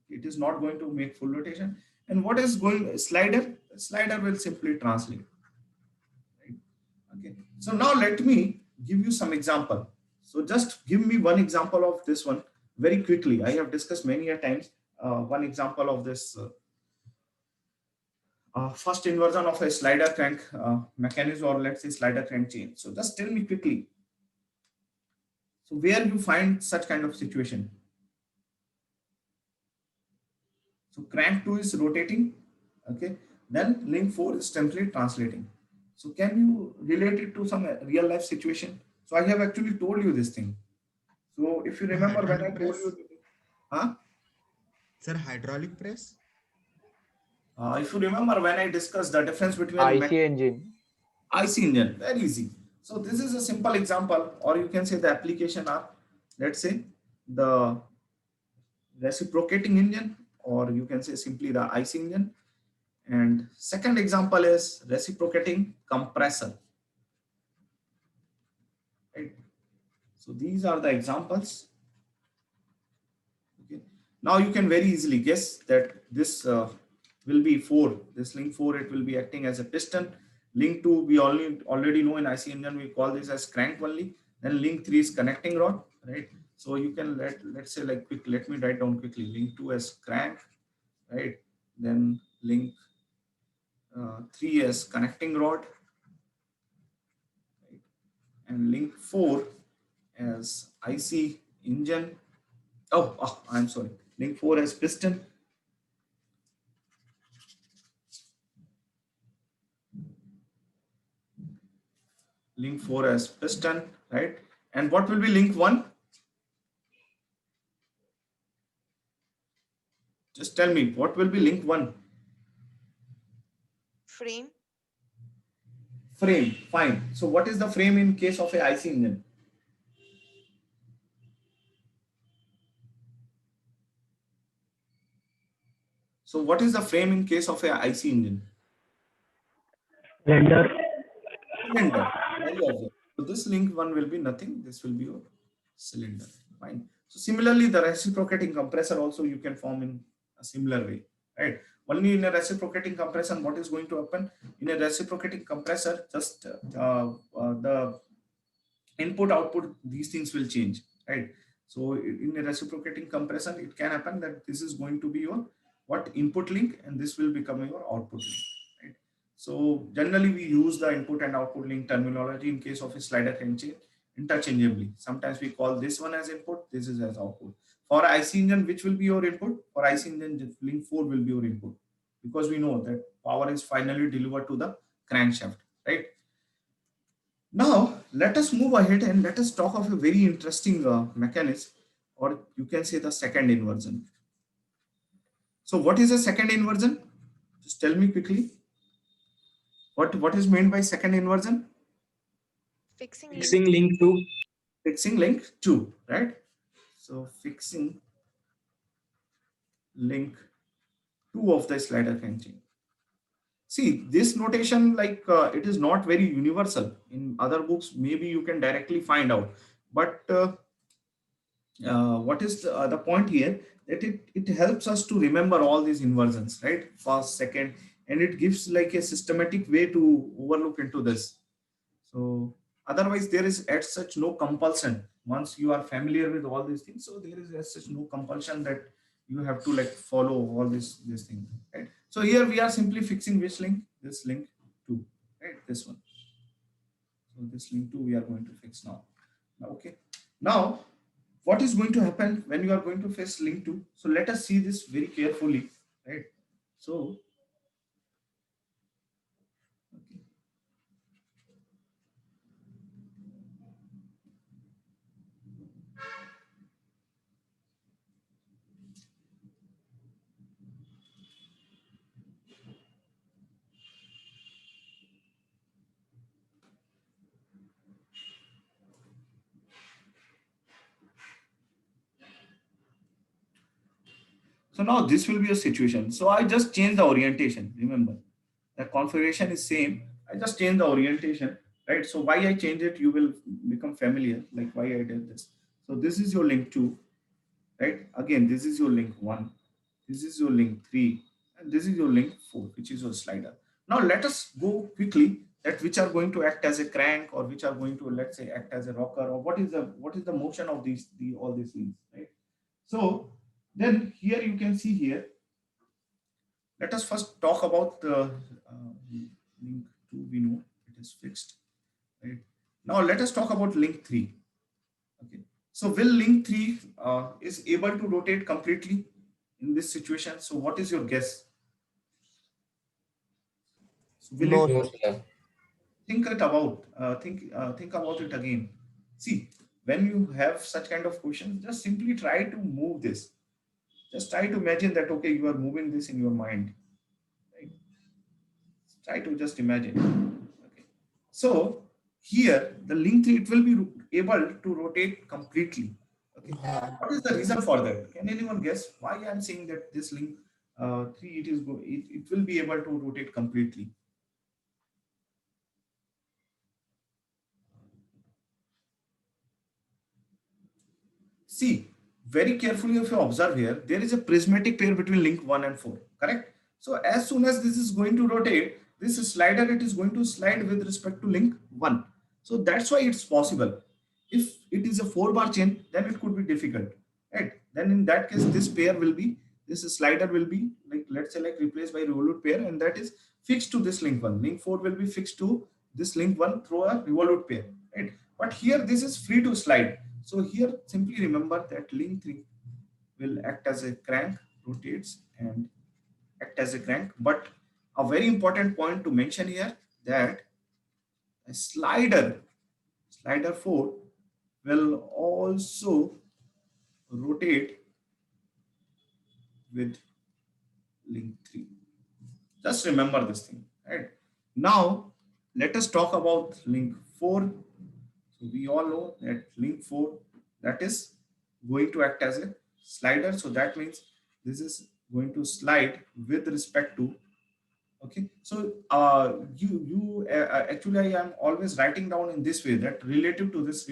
It is not going to make full rotation. And what is going slider? Slider will simply translate. Right? Okay. So now let me give you some example. So just give me one example of this one very quickly. I have discussed many a times one example of this first inversion of a slider crank mechanism, or let's say slider crank chain. So just tell me quickly. So where you find such kind of situation? So crank 2 is rotating, okay. Then link 4 is simply translating. So can you relate it to some real life situation? So I have actually told you this thing. So if you remember when I told you, huh? Sir, hydraulic press? If you remember when I discussed the difference between IC engine. IC engine, very easy. So this is a simple example, or you can say the application are, let's say the reciprocating engine, or you can say simply the IC engine. And second example is reciprocating compressor. Right? So these are the examples. Okay. Now you can very easily guess that this will be 4. This link 4, it will be acting as a piston. Link 2, we already know in IC engine we call this as crank only. Then link 3 is connecting rod, right? So you can let's say like quick, let me write down quickly link 2 as crank, right? Then link 3 as connecting rod, right? And link 4 as IC engine. I'm sorry. Link 4 as piston. Link 4 as piston, right? And what will be link 1? Just tell me, what will be link 1? Frame. Frame, fine. So what is the frame in case of a IC engine? So what is the frame in case of a IC engine? Cylinder. Cylinder. Very obvious. So this link 1 will be nothing. This will be your cylinder. Fine. So similarly, the reciprocating compressor also you can form in a similar way, right? Only in a reciprocating compression, what is going to happen? In a reciprocating compressor, just the input output, these things will change, right? So in a reciprocating compression, it can happen that this is going to be your what input link, and this will become your output link, right? So generally we use the input and output link terminology in case of a slider crank interchangeably. Sometimes we call this one as input, this is as output. For IC engine, which will be your input? For IC engine, link 4 will be your input, because we know that power is finally delivered to the crankshaft, right? Now, let us move ahead and let us talk of a very interesting mechanism, or you can say the second inversion. So what is a second inversion? Just tell me quickly. What is meant by second inversion? Fixing Fixing link. link 2. Fixing link 2, right? So fixing link 2 of the slider crank. See, this notation, like it is not very universal. In other books, maybe you can directly find out. But what is the point here? That it helps us to remember all these inversions, right? First, second, and it gives like a systematic way to overlook into this. So otherwise, there is as such no compulsion. Once you are familiar with all these things, so there is as such no compulsion that you have to like follow all this thing, right? So here we are simply fixing which link? This link 2, right? This one. So this link 2 we are going to fix now. Okay. Now, what is going to happen when you are going to fix link 2? So let us see this very carefully, right? So, okay. So now this will be a situation. So I just change the orientation. Remember, the configuration is same. I just change the orientation, right? So why I change it, you will become familiar, like why I did this. So this is your link 2, right? Again, this is your link 1. This is your link 3. And this is your link 4, which is your slider. Now let us go quickly at which are going to act as a crank, or which are going to, let's say, act as a rocker, or what is the motion of all these things, right? So then here you can see here, let us first talk about the link 2. We know it is fixed, right? Now let us talk about link 3. Okay. So will link 3 is able to rotate completely in this situation? So what is your guess? So will No, it No, sir. think it about think about it again? See, when you have such kind of questions, just simply try to move this. Just try to imagine that, okay, you are moving this in your mind, right? Try to just imagine. Okay. So here the link 3, it will be able to rotate completely. Okay. What is the reason for that? Can anyone guess why I am saying that this link 3, it will be able to rotate completely? See, very carefully if you observe here, there is a prismatic pair between link 1 and 4, correct? So as soon as this is going to rotate, this slider, it is going to slide with respect to link 1. So that's why it's possible. If it is a 4-bar chain, then it could be difficult, right? Then in that case, this pair will be, this slider will be like, let's say like replaced by revolute pair, and that is fixed to this link 1. Link 4 will be fixed to this link 1 through a revolute pair, right? But here this is free to slide. So here simply remember that link 3 will act as a crank, rotates and act as a crank. But a very important point to mention here, that a slider 4 will also rotate with link 3. Just remember this thing, right? Now let us talk about link 4. So we all know that link 4, that is going to act as a slider. So that means this is going to slide with respect to, okay. So actually I am always writing down in this way, that relative to this,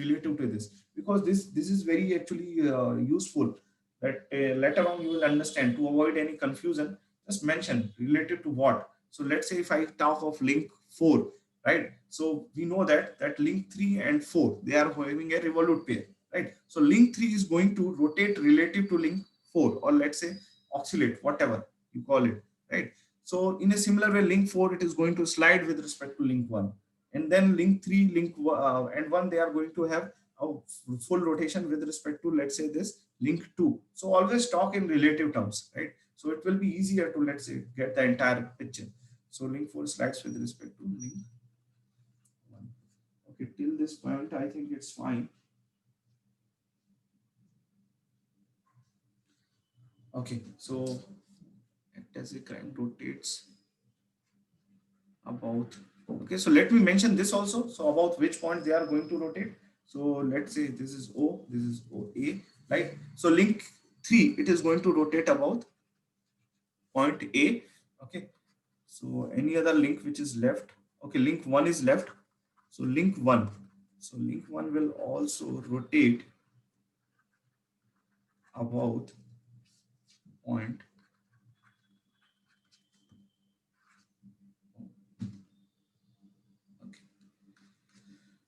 because this is very actually useful, that later on you will understand. To avoid any confusion, just mention relative to what. So let's say if I talk of link 4, right? So we know that link 3 and 4, they are having a revolute pair, right? So link 3 is going to rotate relative to link 4, or let's say oscillate, whatever you call it, right? So in a similar way, link 4, it is going to slide with respect to link 1. And then link 3, and 1, they are going to have a full rotation with respect to, let's say, this link 2. So always talk in relative terms, right? So it will be easier to, let's say, get the entire picture. So link 4 slides with respect to link 1. Okay, till this point, I think it's fine. Okay, so act as a crank, rotates about, okay, so let me mention this also. So about which point they are going to rotate. So let's say this is O, this is OA, right? So link 3, it is going to rotate about point A. Okay, so any other link which is left, okay, link 1 is left. So link 1, so link 1 will also rotate about point.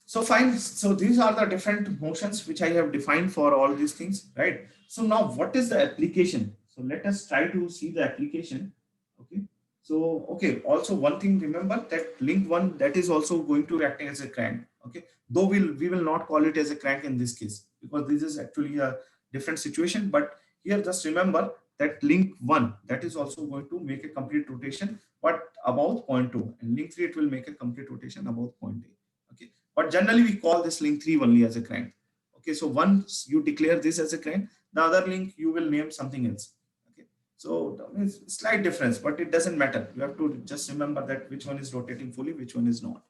So fine. So these are the different motions which I have defined for all these things, right? So now what is the application? So let us try to see the application. Okay. So, okay. Also one thing, remember that link 1, that is also going to act as a crank. Okay. Though we will not call it as a crank in this case, because this is actually a different situation. But here just remember that link 1, that is also going to make a complete rotation, but about point 2, and link 3, it will make a complete rotation about point A. Okay. But generally we call this link 3 only as a crank. Okay, so once you declare this as a crank, the other link you will name something else. Okay, so it's slight difference, but it doesn't matter. You have to just remember that which one is rotating fully, which one is not.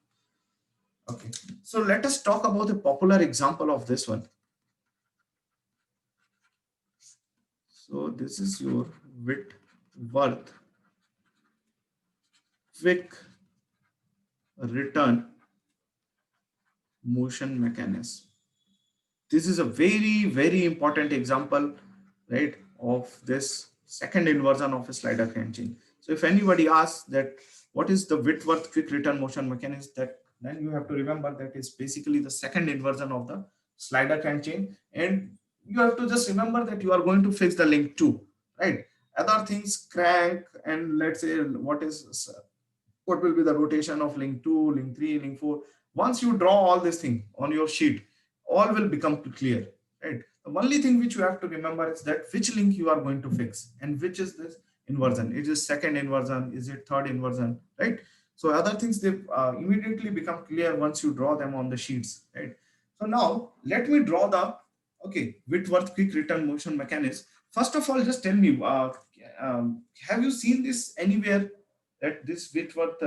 Okay, so let us talk about a popular example of this one. So this is your Whitworth quick return motion mechanism. This is a very, very important example, right, of this second inversion of a slider crank chain. So if anybody asks that what is the Whitworth quick return motion mechanism, that then you have to remember that is basically the second inversion of the slider crank chain, and you have to just remember that you are going to fix the link 2, right? Other things, crank, and let's say what will be the rotation of link 2, link 3, link 4. Once you draw all this thing on your sheet, all will become clear, right? The only thing which you have to remember is that which link you are going to fix and which is this inversion. Is it second inversion? Is it third inversion, right? So other things, they immediately become clear once you draw them on the sheets, right? So now let me draw the, okay, Whitworth quick return motion mechanism. First of all, just tell me, have you seen this anywhere, that this Whitworth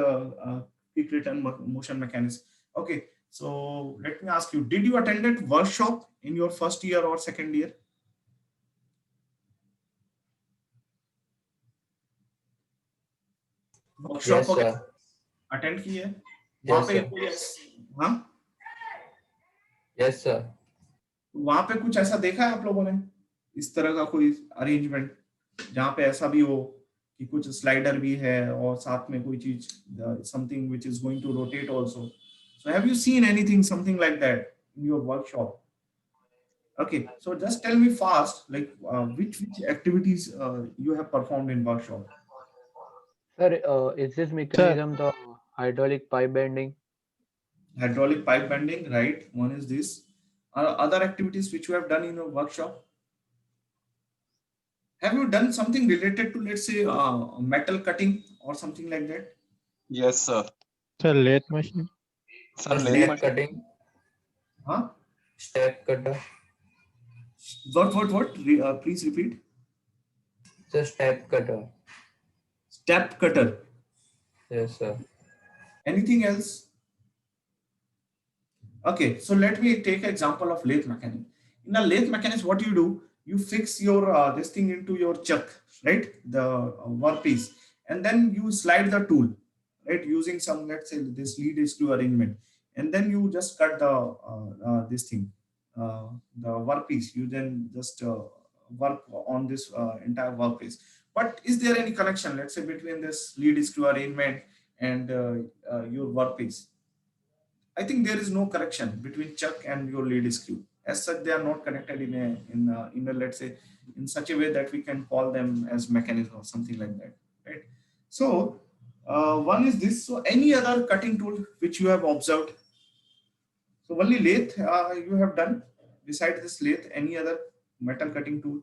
quick return motion mechanism? Okay, so let me ask you, did you attend that workshop in your first year or second year? Workshop Yes, को sir. Attend की है वहां Yes, पे sir. हाँ Yes, sir. वहां पे कुछ ऐसा देखा है आप लोगों ने, इस तरह का कोई अरेंजमेंट जहाँ पे ऐसा भी हो कि कुछ स्लाइडर भी है और साथ में कोई चीज, something which is going to rotate also. So have you seen anything something like that in your workshop? Okay, so just tell me fast, like which activities you have performed in workshop. Sir, is this Sir, mechanism the hydraulic pipe bending? Hydraulic pipe bending, right? One is this. Other activities which you have done in your workshop. Have you done something related to, let's say, metal cutting or something like that? Yes, sir. sir, lathe machine. Sir, The lathe step machine. cutting, Huh? step cutter, What? Please repeat. the step cutter. Step cutter. Yes, sir. Anything else? Okay, so let me take example of lathe mechanic. In a lathe mechanics, what you do, you fix your this thing into your chuck, right? The workpiece, and then you slide the tool, right? Using some, let's say, this lead screw arrangement, and then you just cut the this thing, the workpiece. You then just work on this entire workpiece. But is there any connection, let's say, between this lead screw arrangement and your workpiece? I think there is no connection between chuck and your lead screw. As such, they are not connected in a, let's say, in such a way that we can call them as mechanism or something like that, right? So one is this. So any other cutting tool which you have observed? So only lathe you have done. Besides this lathe, any other metal cutting tool?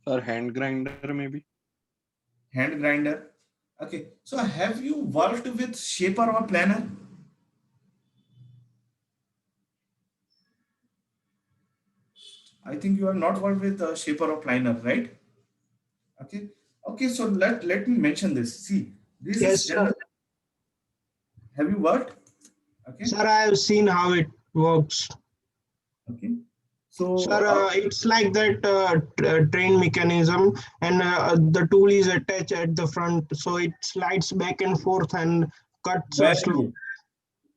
Sir, hand grinder maybe. Hand grinder. Okay. So have you worked with shaper or planer? I think you have not worked with shaper or planer, right? Okay. Okay. So let me mention this. See, this is Yes, sir. general. Have you worked? Okay. Sir, I have seen how it works. Okay. So Sir, it's like that train mechanism, and the tool is attached at the front, so it slides back and forth and cuts very slow. good.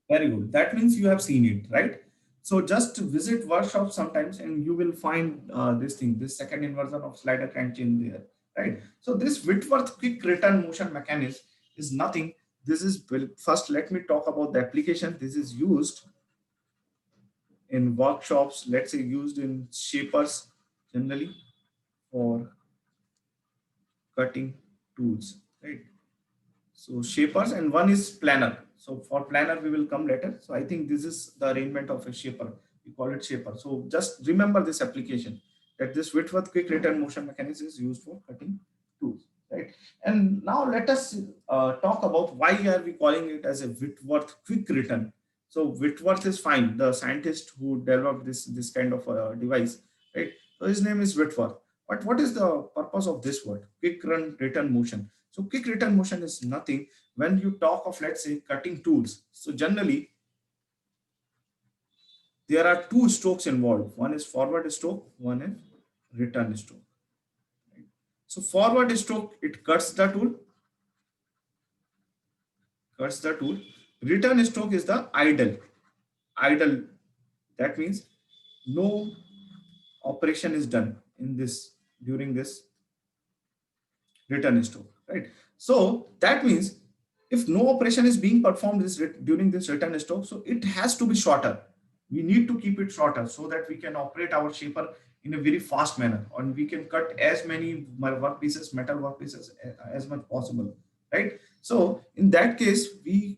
Very good. That means you have seen it, right? So just visit workshop sometimes and you will find this thing, this second inversion of slider crank chain there, right? So this Whitworth quick return motion mechanism is nothing. This is, well, first let me talk about the application. This is used in workshops, let's say used in shapers generally for cutting tools, right? So shapers, and one is planner. So for planner, we will come later. So I think this is the arrangement of a shaper. We call it shaper. So just remember this application, that this Whitworth quick return motion mechanism is used for cutting tools, right? And now let us talk about why are we calling it as a Whitworth quick return. So Whitworth is fine, the scientist who developed this kind of device, right? So his name is Whitworth. But what is the purpose of this word, quick run return motion? So quick return motion is nothing when you talk of, let's say, cutting tools. So generally, there are two strokes involved. One is forward stroke, one is return stroke. Right? So forward stroke, it cuts the tool, Return stroke is the idle. Idle, that means no operation is done in this during this return stroke, right? So that means if no operation is being performed during this return stroke, so it has to be shorter. We need to keep it shorter so that we can operate our shaper in a very fast manner, and we can cut as many workpieces, metal workpieces as much possible, right? So in that case, we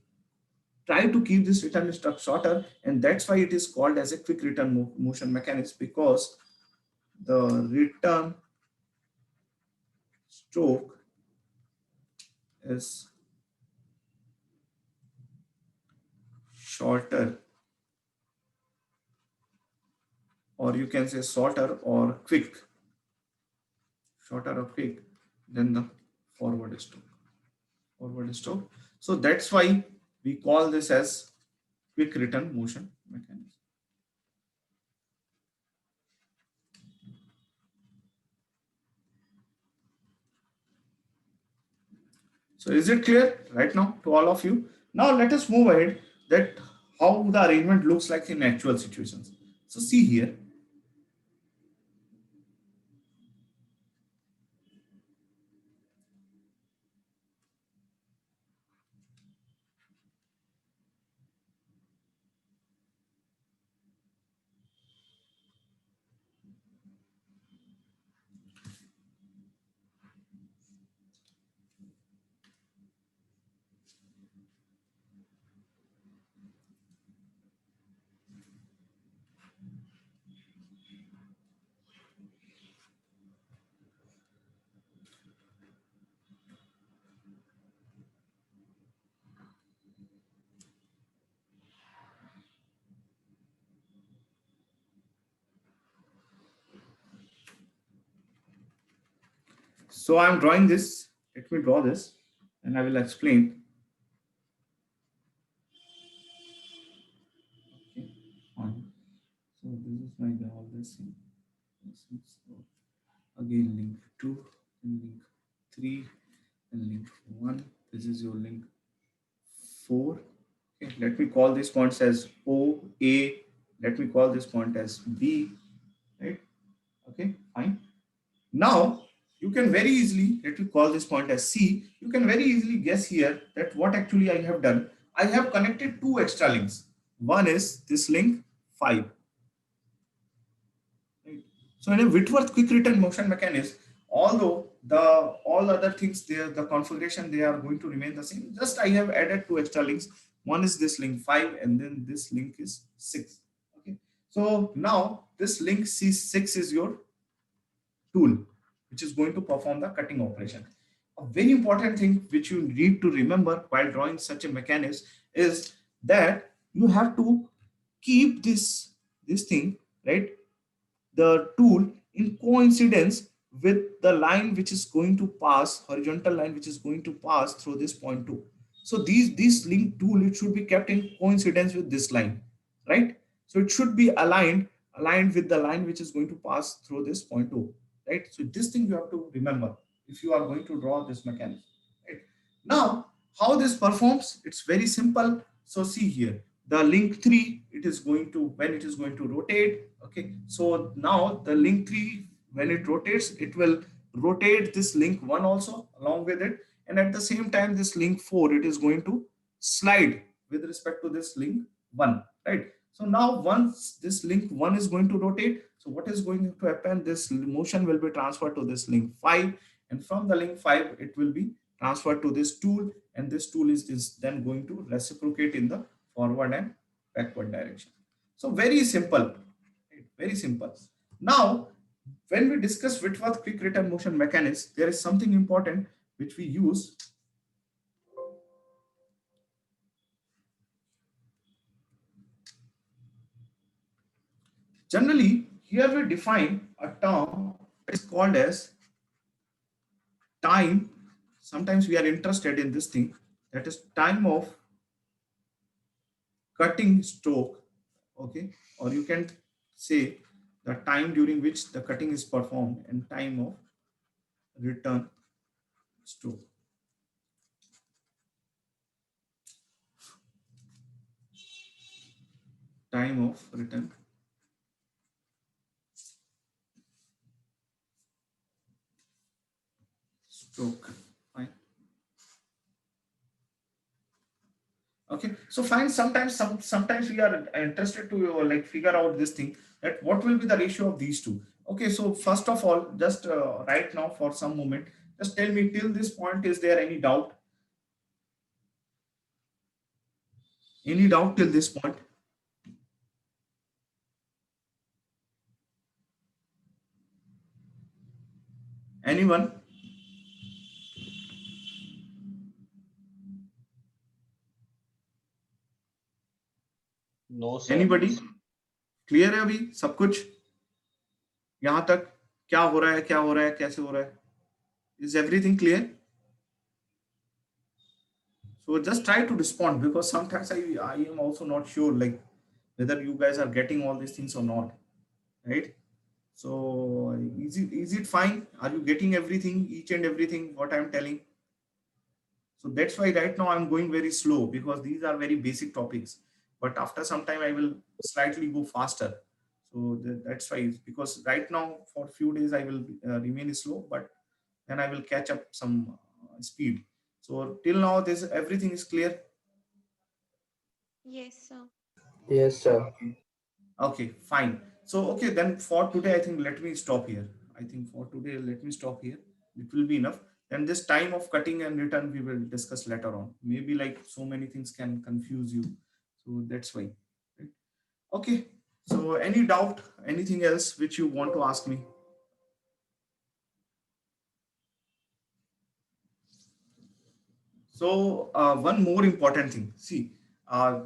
try to keep this return stroke shorter, and that's why it is called as a quick return motion mechanism, because the return stroke is shorter, or you can say shorter or quick than the forward stroke. So that's why we call this as quick return motion mechanism. So is it clear right now to all of you? Now let us move ahead, that how the arrangement looks like in actual situations. So see here, So I'm drawing this. Let me draw this and I will explain. Okay, fine. So this is my all this thing. So again, link 2, and link 3, and link 1. This is your link 4. Okay, let me call these points as O, A. Let me call this point as B. Right? Okay, fine. Now you can very easily, let me call this point as C. You can very easily guess here that what actually I have done. I have connected two extra links. One is this link 5. Right? So in a Whitworth quick return motion mechanism, although all other things there, the configuration, they are going to remain the same. Just I have added two extra links. One is this link 5 and then this link is 6. Okay. So now this link C6 is your tool, which is going to perform the cutting operation. A very important thing which you need to remember while drawing such a mechanism is that you have to keep this thing, right, the tool in coincidence with the line which is going to pass, horizontal line which is going to pass through this point 2. So this link tool, it should be kept in coincidence with this line, right? So it should be aligned with the line which is going to pass through this point 2. Right? So this thing you have to remember if you are going to draw this mechanism. Right? Now, how this performs? It's very simple. So see here, the link 3, it is going to, when it is going to rotate. Okay. So now the link 3, when it rotates, it will rotate this link 1 also along with it. And at the same time, this link 4, it is going to slide with respect to this link 1. Right? So now once this link 1 is going to rotate, so what is going to happen? This motion will be transferred to this link 5, and from the link 5, it will be transferred to this tool, and this tool is then going to reciprocate in the forward and backward direction. So very simple, very simple. Now, when we discuss Whitworth quick return motion mechanism, there is something important which we use. Generally, here we define a term that is called as time. Sometimes we are interested in this thing, that is time of cutting stroke. Okay, or you can say the time during which the cutting is performed and time of return stroke. Time of return stroke. Fine. Okay, so fine. Sometimes we are interested to like figure out this thing, that what will be the ratio of these two. Okay, so first of all, just right now for some moment, just tell me till this point, is there any doubt? Any doubt till this point? Anyone? No, sir. Anybody? Clear है अभी सब कुछ यहां तक? क्या हो रहा है, क्या हो रहा है, कैसे हो रहा है? Is everything clear? So just try to respond, because sometimes I am also not sure like whether you guys are getting all these things or not, right? So is it fine? Are you getting everything, each and everything what I'm telling? So that's why right now I'm going very slow, because these are very basic topics. But after some time I will slightly go faster. So that's why, because right now for a few days I will remain slow, but then I will catch up some speed. So till now this everything is clear. Yes, sir. Yes, sir. Okay, fine. So okay, then for today I think let me stop here. I think for today let me stop here. It will be enough. Then this time of cutting and return we will discuss later on. Maybe like so many things can confuse you. So that's why. Right? Okay. So any doubt, anything else which you want to ask me? So one more important thing. See,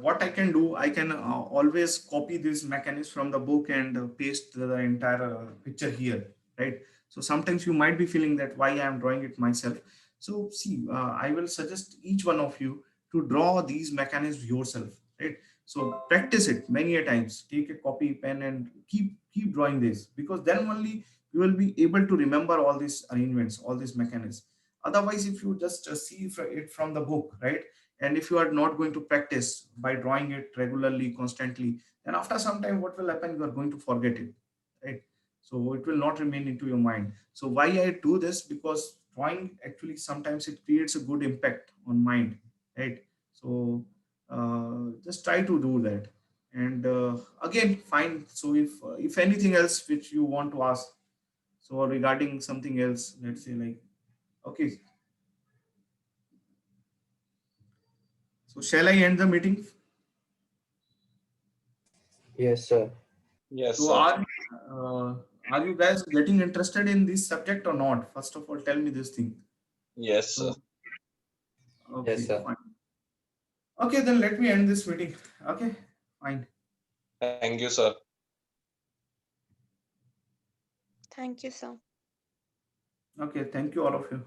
what I can do, I can always copy this mechanism from the book and paste the entire picture here, right? So sometimes you might be feeling that why I am drawing it myself. So see, I will suggest each one of you to draw these mechanisms yourself, right? So practice it many a times. Take a copy, pen, and keep drawing this, because then only you will be able to remember all these arrangements, all these mechanisms. Otherwise, if you just see it from the book, right, and if you are not going to practice by drawing it regularly, constantly, then after some time, what will happen? You are going to forget it, right? So it will not remain into your mind. So why I do this? Because drawing actually sometimes it creates a good impact on mind, right? So just try to do that. And again, fine. So if anything else which you want to ask, so regarding something else, let's say like, okay, so shall I end the meeting? Yes, sir. Yes, So sir. are you guys getting interested in this subject or not? First of all, tell me this thing. Yes, sir. So, okay, Yes, sir. fine. Okay, then let me end this meeting. Okay, fine. Thank you, sir. Thank you, sir. Okay, thank you all of you.